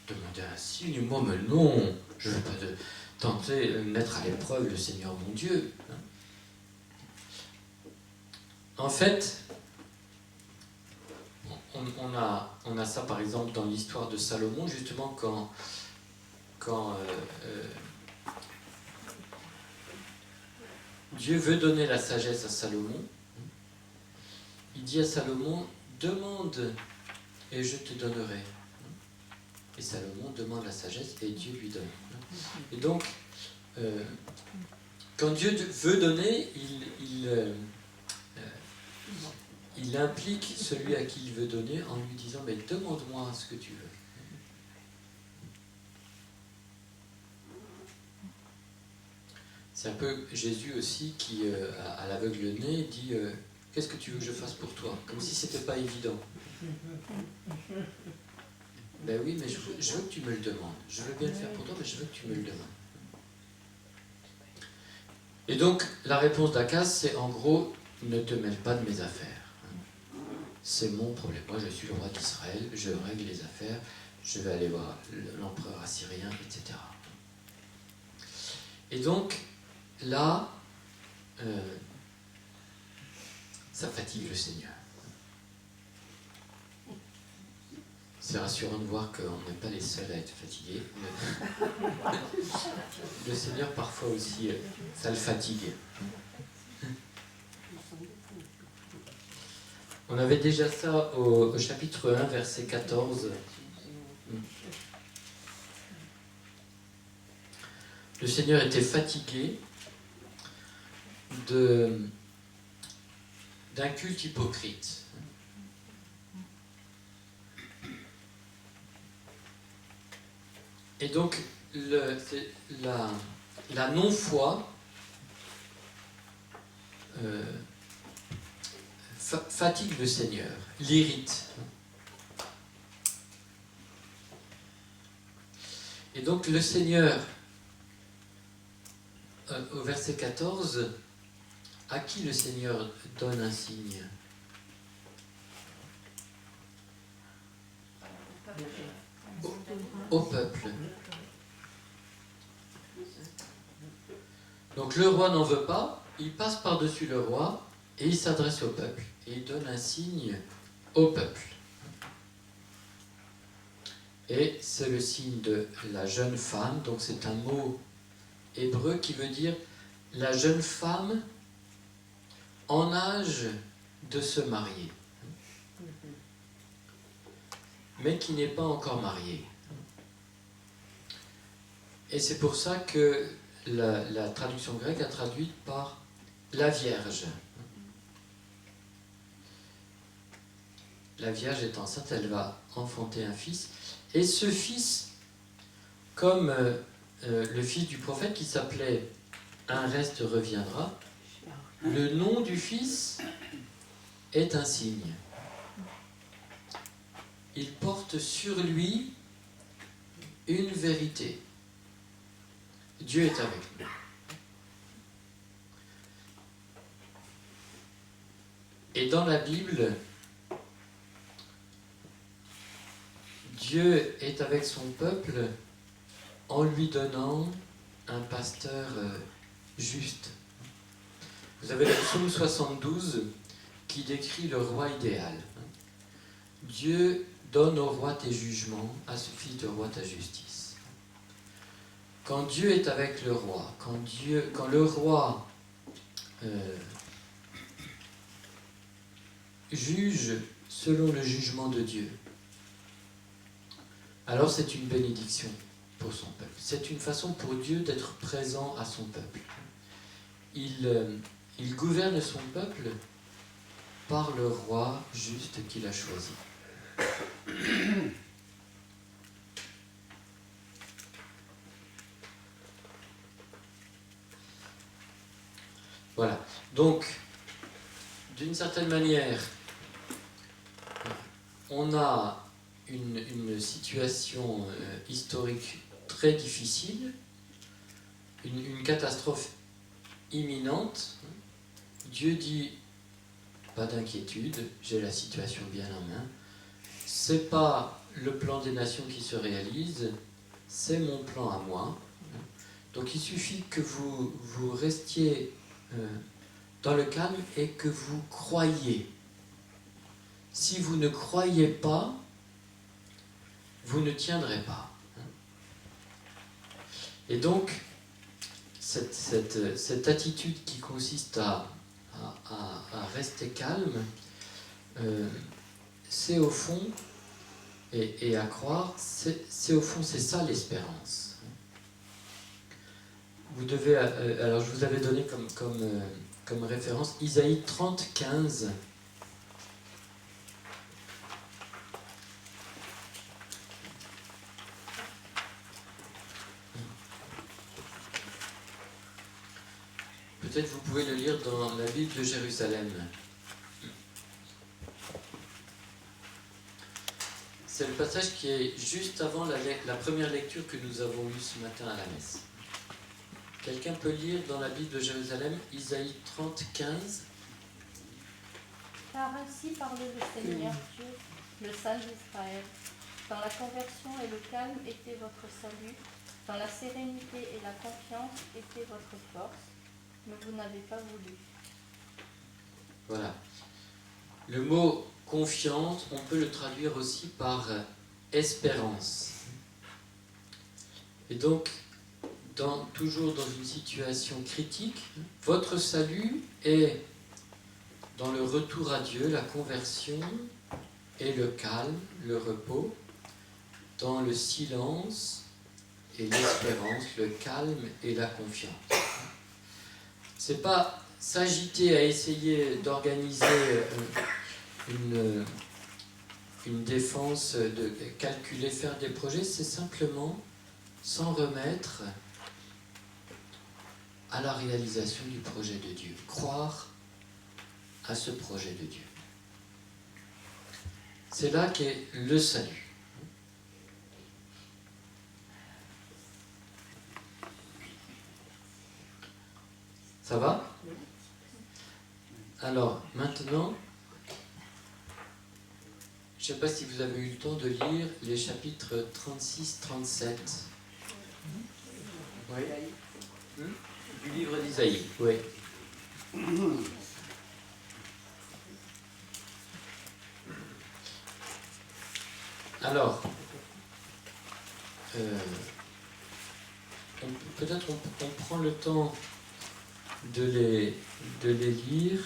demandez un signe, moi, mais non, je ne vais pas tenter de mettre à l'épreuve le Seigneur mon Dieu. En fait, on a ça par exemple dans l'histoire de Salomon, justement quand Dieu veut donner la sagesse à Salomon, il dit à Salomon, demande et je te donnerai. Et Salomon demande la sagesse et Dieu lui donne. Et donc, quand Dieu veut donner, il implique celui à qui il veut donner en lui disant, mais demande-moi ce que tu veux. C'est un peu Jésus aussi qui, à l'aveugle-né, dit qu'est-ce que tu veux que je fasse pour toi? Comme si c'était pas évident. Ben oui, mais je veux que tu me le demandes. Je veux bien le faire pour toi, mais je veux que tu me le demandes. Et donc, la réponse d'Akaz, c'est en gros, ne te mêle pas de mes affaires. C'est mon problème. Moi, je suis le roi d'Israël, je règle les affaires, je vais aller voir l'empereur assyrien, etc. Et donc, là, ça fatigue le Seigneur. C'est rassurant de voir qu'on n'est pas les seuls à être fatigués. Le Seigneur, parfois aussi, ça le fatigue. On avait déjà ça au chapitre 1, verset 14. Le Seigneur était fatigué d'un culte hypocrite. Et donc, la non-foi fatigue le Seigneur, l'irrite. Et donc, le Seigneur, au verset 14, à qui le Seigneur donne un signe? Au peuple. Donc le roi n'en veut pas, il passe par-dessus le roi et il s'adresse au peuple. Et il donne un signe au peuple. Et c'est le signe de la jeune femme, donc c'est un mot hébreu qui veut dire la jeune femme en âge de se marier, mais qui n'est pas encore mariée. Et c'est pour ça que la traduction grecque a traduit par la Vierge. La Vierge est enceinte, elle va enfanter un fils. Et ce fils, comme le fils du prophète qui s'appelait Un reste reviendra, le nom du fils est un signe. Il porte sur lui une vérité. Dieu est avec nous. Et dans la Bible, Dieu est avec son peuple en lui donnant un pasteur juste. Vous avez le psaume 72 qui décrit le roi idéal. Dieu donne au roi tes jugements, à ce fils de roi ta justice. Quand Dieu est avec le roi, quand le roi juge selon le jugement de Dieu, alors c'est une bénédiction pour son peuple. C'est une façon pour Dieu d'être présent à son peuple. Il gouverne son peuple par le roi juste qu'il a choisi. Voilà. Donc, d'une certaine manière, on a une situation historique très difficile, une catastrophe imminente. Dieu dit, pas d'inquiétude, j'ai la situation bien en main. C'est pas le plan des nations qui se réalise, c'est mon plan à moi. Donc il suffit que vous restiez dans le calme et que vous croyiez. Si vous ne croyez pas, vous ne tiendrez pas. Et donc, cette attitude qui consiste à rester calme, c'est au fond, et à croire, c'est au fond, c'est ça l'espérance. Vous devez, alors je vous avais donné comme référence Isaïe 30, 15. peut-être vous pouvez le lire dans la Bible de Jérusalem. C'est le passage qui est juste avant la première lecture que nous avons eue ce matin à la messe. Quelqu'un peut lire dans la Bible de Jérusalem, Isaïe 30, 15. Car ainsi parle le Seigneur Dieu, le Saint d'Israël. Dans la conversion et le calme était votre salut, dans la sérénité et la confiance était votre force, mais vous n'avez pas voulu. Voilà. Le mot confiance, on peut le traduire aussi par espérance. Et donc, toujours dans une situation critique, votre salut est dans le retour à Dieu, la conversion et le calme, le repos, dans le silence et l'espérance, le calme et la confiance. C'est pas s'agiter à essayer d'organiser une défense, de calculer, faire des projets, c'est simplement s'en remettre à la réalisation du projet de Dieu, croire à ce projet de Dieu. C'est là qu'est le salut. Ça va? Alors, maintenant, je ne sais pas si vous avez eu le temps de lire les chapitres 36-37. Oui. Du livre d'Isaïe. Oui. Alors, peut-être on prend le temps de les lire.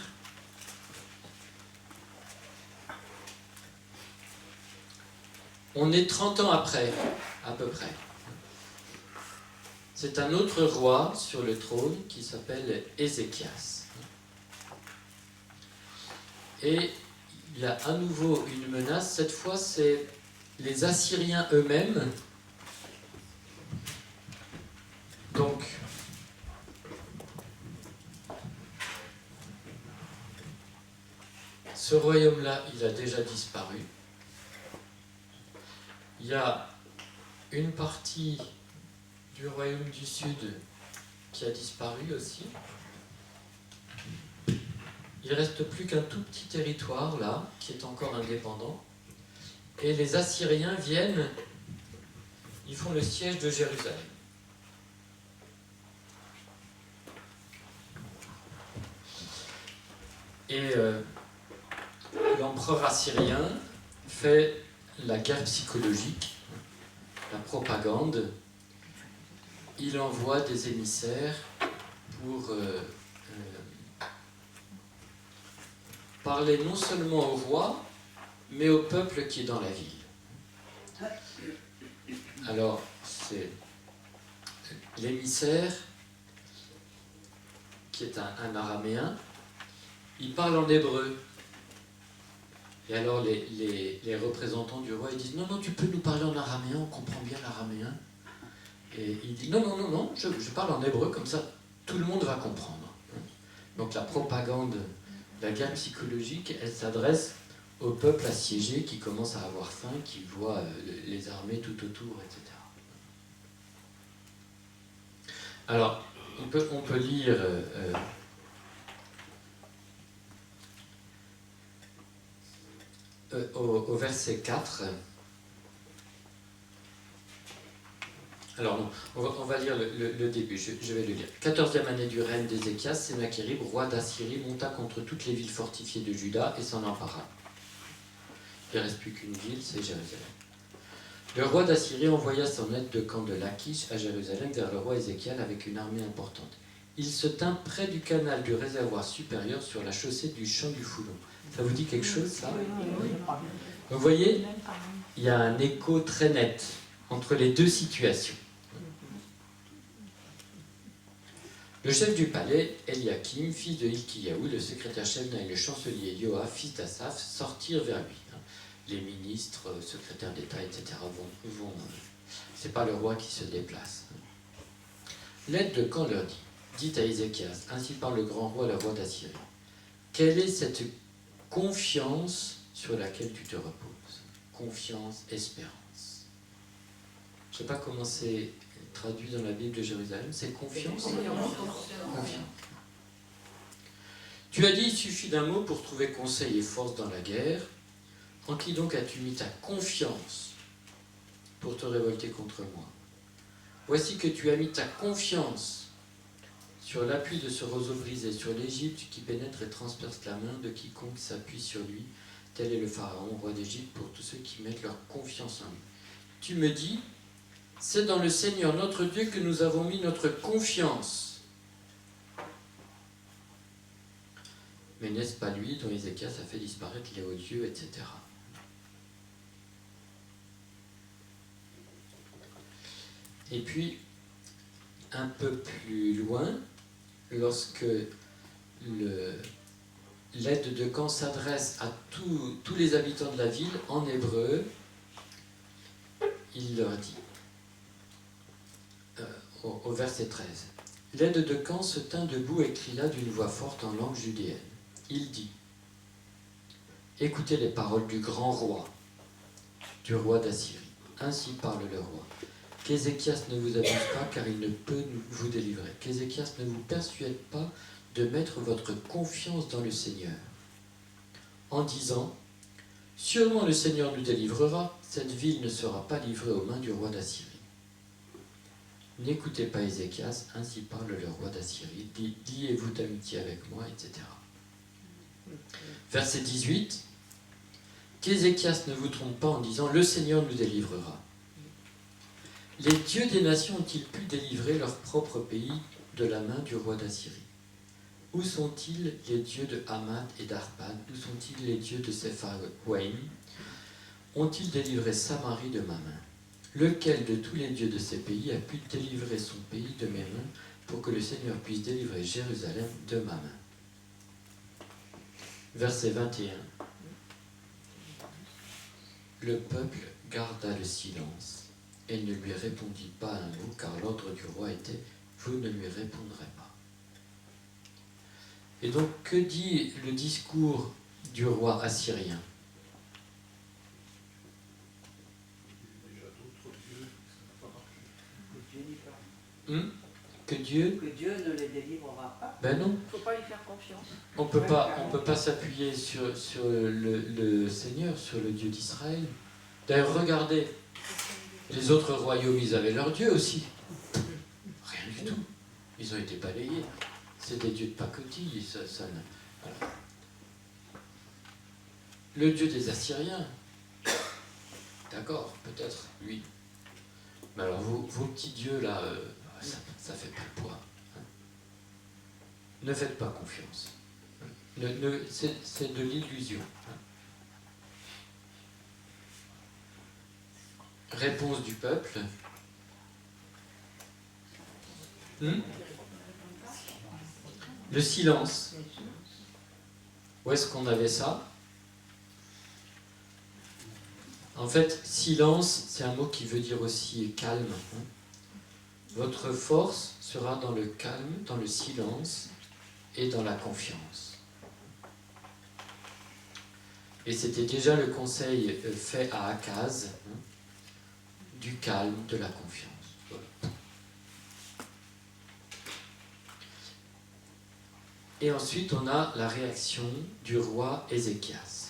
On est 30 ans après, à peu près. C'est un autre roi sur le trône qui s'appelle Ézéchias. Et il a à nouveau une menace. Cette fois, c'est les Assyriens eux-mêmes. Donc, ce royaume-là, il a déjà disparu. Il y a une partie du royaume du Sud qui a disparu aussi. Il ne reste plus qu'un tout petit territoire là, qui est encore indépendant. Et les Assyriens viennent, ils font le siège de Jérusalem. Et l'empereur assyrien fait la guerre psychologique, la propagande. Il envoie des émissaires pour parler non seulement au roi, mais au peuple qui est dans la ville. Alors, c'est l'émissaire, qui est un araméen, il parle en hébreu. Et alors les représentants du roi, ils disent « Non, non, tu peux nous parler en araméen, on comprend bien l'araméen. » Et il dit « Non, non, non, non, je parle en hébreu, comme ça tout le monde va comprendre. » Donc la propagande, la guerre psychologique, elle s'adresse au peuple assiégé qui commence à avoir faim, qui voit les armées tout autour, etc. Alors, on peut lire... au verset 4. Alors, non, on va lire le début, je vais le lire. 14e année du règne d'Ézéchias, Sennachérib, roi d'Assyrie, monta contre toutes les villes fortifiées de Juda et s'en empara. Il ne reste plus qu'une ville, c'est Jérusalem. Le roi d'Assyrie envoya son aide de camp de Lachish à Jérusalem vers le roi Ézéchiel avec une armée importante. Il se tint près du canal du réservoir supérieur sur la chaussée du champ du Foulon. Ça vous dit quelque chose, ça? Vous voyez, il y a un écho très net entre les deux situations. Le chef du palais, Eliakim, fils de Hilkiyahu, le secrétaire-chef et le chancelier Yoav, fils d'Asaph, sortirent vers lui. Les ministres, secrétaires d'État, etc. vont c'est pas le roi qui se déplace. L'aide de camp leur dit: dit à Ézéchias, ainsi parle le grand roi, le roi d'Assyrie. Quelle est cette confiance sur laquelle tu te reposes? Confiance, espérance. Je ne sais pas comment c'est traduit dans la Bible de Jérusalem. C'est confiance? Confiance. Tu as dit, il suffit d'un mot pour trouver conseil et force dans la guerre. En qui donc as-tu mis ta confiance pour te révolter contre moi? Voici que tu as mis ta confiance sur l'appui de ce roseau brisé, sur l'Égypte qui pénètre et transperce la main de quiconque s'appuie sur lui. Tel est le Pharaon, roi d'Égypte, pour tous ceux qui mettent leur confiance en lui. Tu me dis, c'est dans le Seigneur notre Dieu que nous avons mis notre confiance. Mais n'est-ce pas lui dont Ézéchias a fait disparaître les hauts dieux, etc. Et puis, un peu plus loin, lorsque l'aide de camp s'adresse à tous les habitants de la ville en hébreu, il leur dit, au verset 13, l'aide de camp se tint debout et cria d'une voix forte en langue judéenne. Il dit, écoutez les paroles du grand roi, du roi d'Assyrie. Ainsi parle le roi. Qu'Ézéchias ne vous abuse pas, car il ne peut vous délivrer. Qu'Ézéchias ne vous persuade pas de mettre votre confiance dans le Seigneur, en disant, sûrement le Seigneur nous délivrera, cette ville ne sera pas livrée aux mains du roi d'Assyrie. N'écoutez pas Ézéchias, ainsi parle le roi d'Assyrie, liez-vous d'amitié avec moi, etc. Verset 18, qu'Ézéchias ne vous trompe pas en disant, le Seigneur nous délivrera. Les dieux des nations ont-ils pu délivrer leur propre pays de la main du roi d'Assyrie? Où sont-ils les dieux de Hamath et d'Arpad? Où sont-ils les dieux de Sepharwaïm? Ont-ils délivré Samarie de ma main? Lequel de tous les dieux de ces pays a pu délivrer son pays de mes mains pour que le Seigneur puisse délivrer Jérusalem de ma main? Verset 21. Le peuple garda le silence et ne lui répondit pas un mot, car l'ordre du roi était « Vous ne lui répondrez pas ». Et donc, que dit le discours du roi assyrien? Que Dieu ne les délivrera pas. Ben non. Il ne faut pas lui faire confiance. On peut pas s'appuyer sur le Seigneur, sur le Dieu d'Israël. D'ailleurs, regardez, les autres royaumes, ils avaient leur Dieu aussi. Rien du tout. Ils ont été balayés. C'est des dieux de pacotille. Voilà. Le Dieu des Assyriens, d'accord, peut-être, lui. Mais alors, vos petits dieux, là, ça fait pas le poids. Hein. Ne faites pas confiance. C'est de l'illusion. Hein. Réponse du peuple. Le silence. Où est-ce qu'on avait ça? En fait, silence, c'est un mot qui veut dire aussi calme. Hein. Votre force sera dans le calme, dans le silence et dans la confiance. Et c'était déjà le conseil fait à Akaz, hein, du calme, de la confiance. Voilà. Et ensuite, on a la réaction du roi Ézéchias.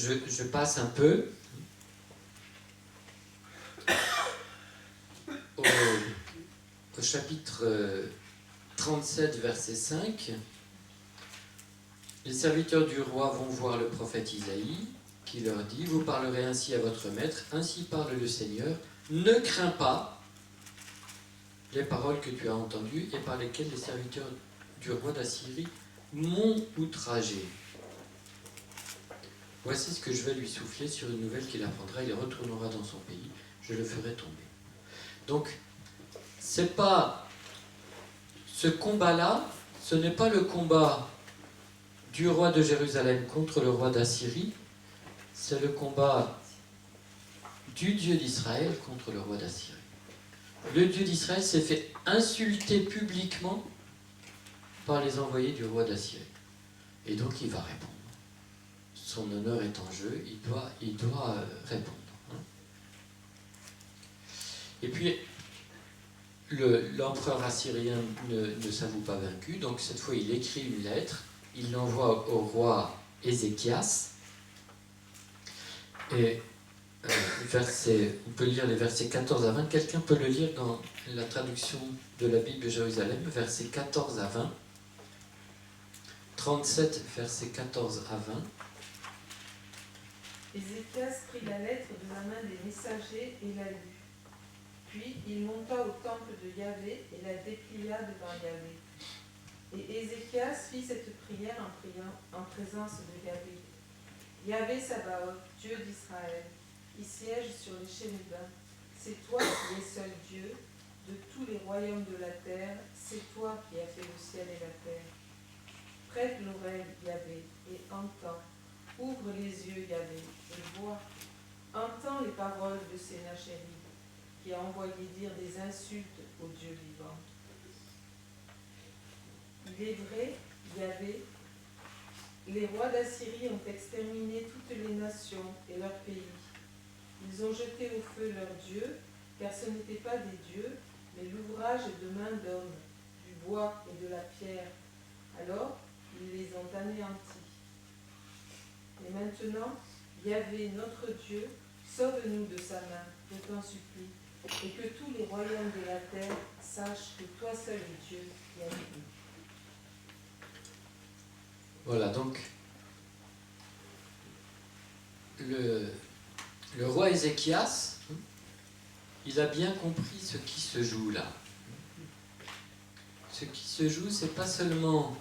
Je passe un peu au chapitre 37, verset 5. Les serviteurs du roi vont voir le prophète Isaïe, qui leur dit, vous parlerez ainsi à votre maître, ainsi parle le Seigneur, ne crains pas les paroles que tu as entendues et par lesquelles les serviteurs du roi d'Assyrie m'ont outragé. Voici ce que je vais lui souffler sur une nouvelle qu'il apprendra, il retournera dans son pays, je le ferai tomber. Donc, c'est pas ce combat-là, ce n'est pas le combat du roi de Jérusalem contre le roi d'Assyrie, c'est le combat du Dieu d'Israël contre le roi d'Assyrie. Le Dieu d'Israël s'est fait insulter publiquement par les envoyés du roi d'Assyrie. Et donc il va répondre. Son honneur est en jeu, il doit répondre. Et puis, l'empereur assyrien ne s'avoue pas vaincu, donc cette fois il écrit une lettre, il l'envoie au roi Ézéchias, et on peut lire les versets 14 à 20, quelqu'un peut le lire dans la traduction de la Bible de Jérusalem, versets 14 à 20, 37, versets 14 à 20. Ézéchias prit la lettre de la main des messagers et la lut. Puis il monta au temple de Yahvé et la déplia devant Yahvé. Et Ézéchias fit cette prière en présence de Yahvé. Yahvé Sabaoth, Dieu d'Israël, qui siège sur les chérubins, c'est toi qui es seul Dieu de tous les royaumes de la terre, c'est toi qui as fait le ciel et la terre. Prête l'oreille, Yahvé, et entends. Ouvre les yeux, Yahvé, et vois. Entends les paroles de Sénachérib, qui a envoyé dire des insultes au Dieu vivant. Il est vrai, Yahvé, les rois d'Assyrie ont exterminé toutes les nations et leurs pays. Ils ont jeté au feu leurs dieux, car ce n'étaient pas des dieux, mais l'ouvrage de main d'homme, du bois et de la pierre. Alors, ils les ont anéantis. Et maintenant, Yahvé, notre Dieu, sauve-nous de sa main, je t'en supplie, et que tous les royaumes de la terre sachent que toi seul es Dieu, Yahvé. Voilà, donc, le roi Ézéchias, il a bien compris ce qui se joue là. Ce qui se joue, c'est pas seulement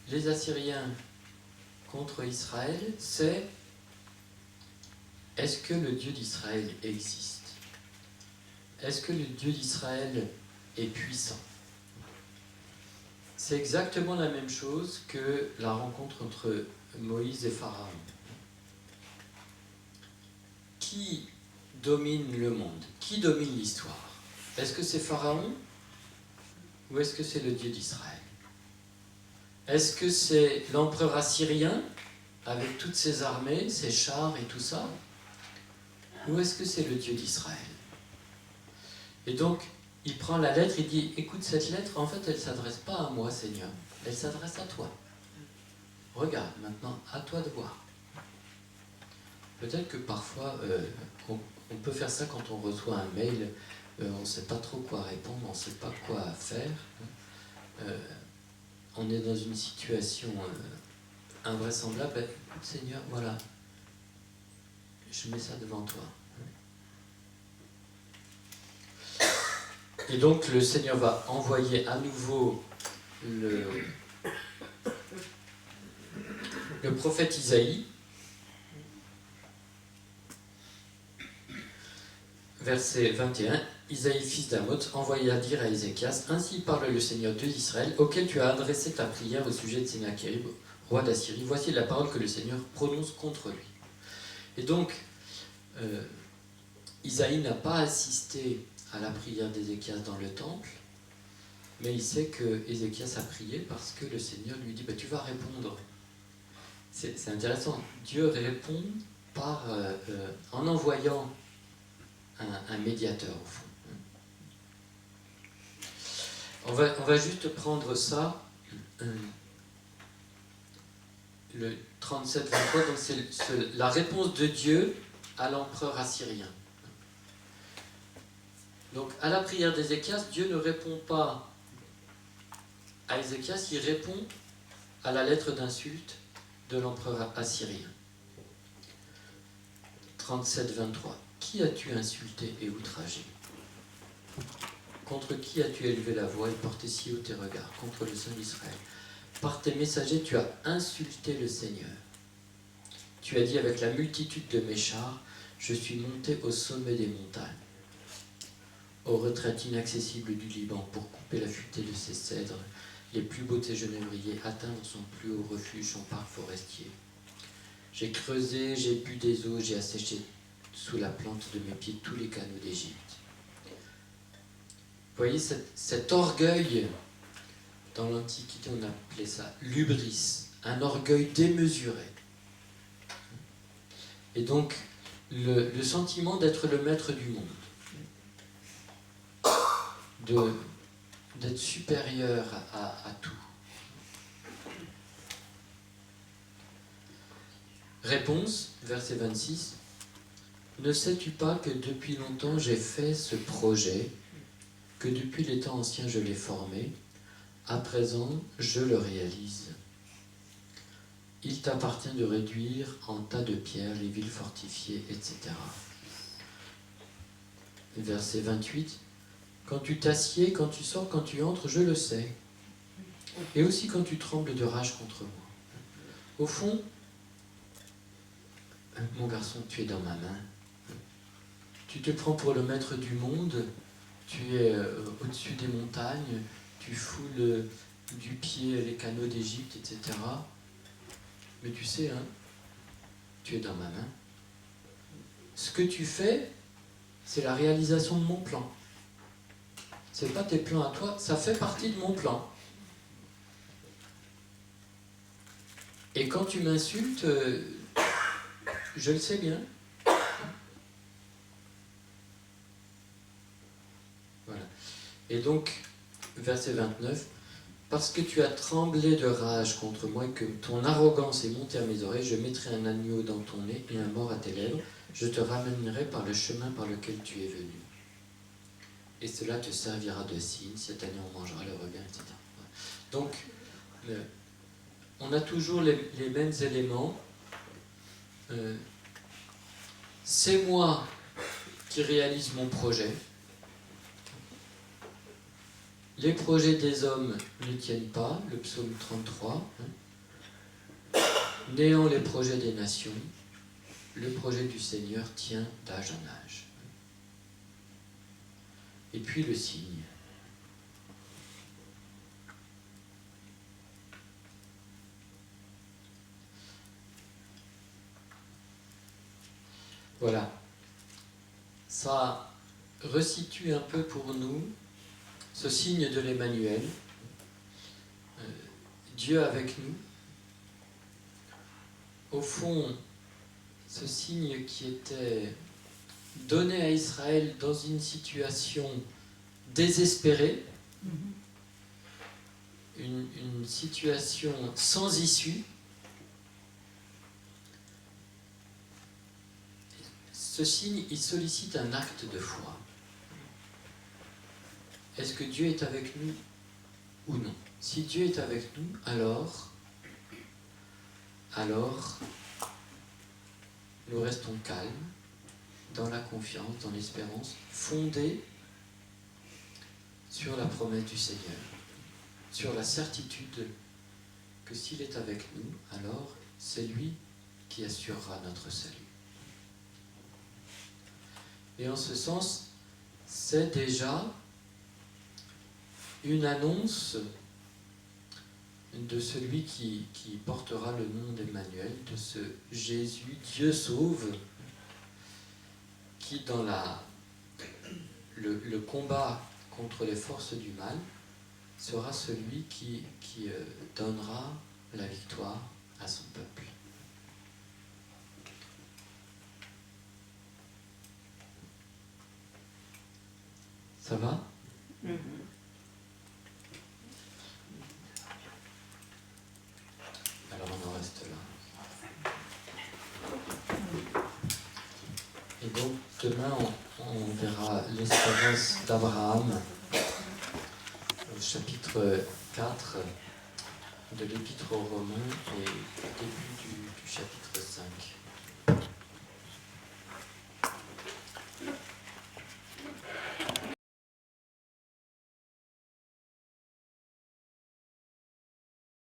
les Assyriens contre Israël, c'est est-ce que le Dieu d'Israël existe? Est-ce que le Dieu d'Israël est puissant? C'est exactement la même chose que la rencontre entre Moïse et Pharaon. Qui domine le monde? Qui domine l'histoire? Est-ce que c'est Pharaon ou est-ce que c'est le Dieu d'Israël? Est-ce que c'est l'empereur assyrien avec toutes ses armées, ses chars et tout ça? Ou est-ce que c'est le Dieu d'Israël? Et donc, il prend la lettre, il dit, écoute, cette lettre, en fait, elle ne s'adresse pas à moi, Seigneur. Elle s'adresse à toi. Regarde, maintenant, à toi de voir. Peut-être que parfois, on peut faire ça quand on reçoit un mail, on ne sait pas trop quoi répondre, on ne sait pas quoi faire. On est dans une situation invraisemblable. Écoute, Seigneur, voilà, je mets ça devant toi. Et donc le Seigneur va envoyer à nouveau le prophète Isaïe, verset 21, Isaïe, fils d'Amoth, envoya dire à Ézéchias, ainsi parle le Seigneur Dieu d'Israël, auquel tu as adressé ta prière au sujet de Sennacherib, roi d'Assyrie. Voici la parole que le Seigneur prononce contre lui. Et donc, Isaïe n'a pas assisté à la prière d'Ézéchias dans le temple, mais il sait que Ézéchias a prié parce que le Seigneur lui dit, tu vas répondre. C'est intéressant, Dieu répond en envoyant un médiateur au fond. On va juste prendre ça, le 37-23, donc c'est la réponse de Dieu à l'empereur assyrien. Donc, à la prière d'Ézéchias, Dieu ne répond pas à Ézéchias, il répond à la lettre d'insulte de l'empereur assyrien. 37-23. Qui as-tu insulté et outragé? Contre qui as-tu élevé la voix et porté si haut tes regards? Contre le Saint d'Israël. Par tes messagers, tu as insulté le Seigneur. Tu as dit avec la multitude de mes chars, je suis monté au sommet des montagnes, aux retraites inaccessibles du Liban, pour couper la futée de ses cèdres les plus beaux de ces genévriers atteindre son plus haut refuge, son parc forestier. J'ai creusé, j'ai bu des eaux, j'ai asséché sous la plante de mes pieds tous les canaux d'Égypte. Vous voyez, cet orgueil, dans l'Antiquité, on appelait ça l'hubris, un orgueil démesuré. Et donc, le sentiment d'être le maître du monde, d'être supérieur à tout. Réponse, verset 26. Ne sais-tu pas que depuis longtemps j'ai fait ce projet, que depuis les temps anciens je l'ai formé, à présent je le réalise. Il t'appartient de réduire en tas de pierres les villes fortifiées, etc. Verset 28. Quand tu t'assieds, quand tu sors, quand tu entres, je le sais. Et aussi quand tu trembles de rage contre moi. Au fond, mon garçon, tu es dans ma main. Tu te prends pour le maître du monde, tu es au-dessus des montagnes, tu foules du pied les canaux d'Égypte, etc. Mais tu sais, hein, tu es dans ma main. Ce que tu fais, c'est la réalisation de mon plan. C'est pas tes plans à toi, ça fait partie de mon plan. Et quand tu m'insultes, je le sais bien. Voilà. Et donc, verset 29, parce que tu as tremblé de rage contre moi et que ton arrogance est montée à mes oreilles, je mettrai un agneau dans ton nez et un mort à tes lèvres. Je te ramènerai par le chemin par lequel tu es venu. Et cela te servira de signe. Cette année, on mangera le regain, etc. Donc, on a toujours les mêmes éléments. C'est moi qui réalise mon projet. Les projets des hommes ne tiennent pas, le psaume 33. Néant les projets des nations, le projet du Seigneur tient d'âge en âge. Et puis le signe. Voilà. Ça resitue un peu pour nous ce signe de l'Emmanuel. Dieu avec nous. Au fond, ce signe qui était donné à Israël dans une situation désespérée, une situation sans issue. Ce signe, il sollicite un acte de foi. Est-ce que Dieu est avec nous ou non? Si Dieu est avec nous, alors nous restons calmes, dans la confiance, dans l'espérance, fondés sur la promesse du Seigneur, sur la certitude que s'il est avec nous, alors c'est lui qui assurera notre salut. Et en ce sens, c'est déjà une annonce de celui qui portera le nom d'Emmanuel, de ce Jésus, Dieu sauve, qui dans le combat contre les forces du mal sera celui qui donnera la victoire à son peuple. Ça va? Alors on en reste là. Et donc demain on verra l'espérance d'Abraham au chapitre 4 de l'Épître aux Romains et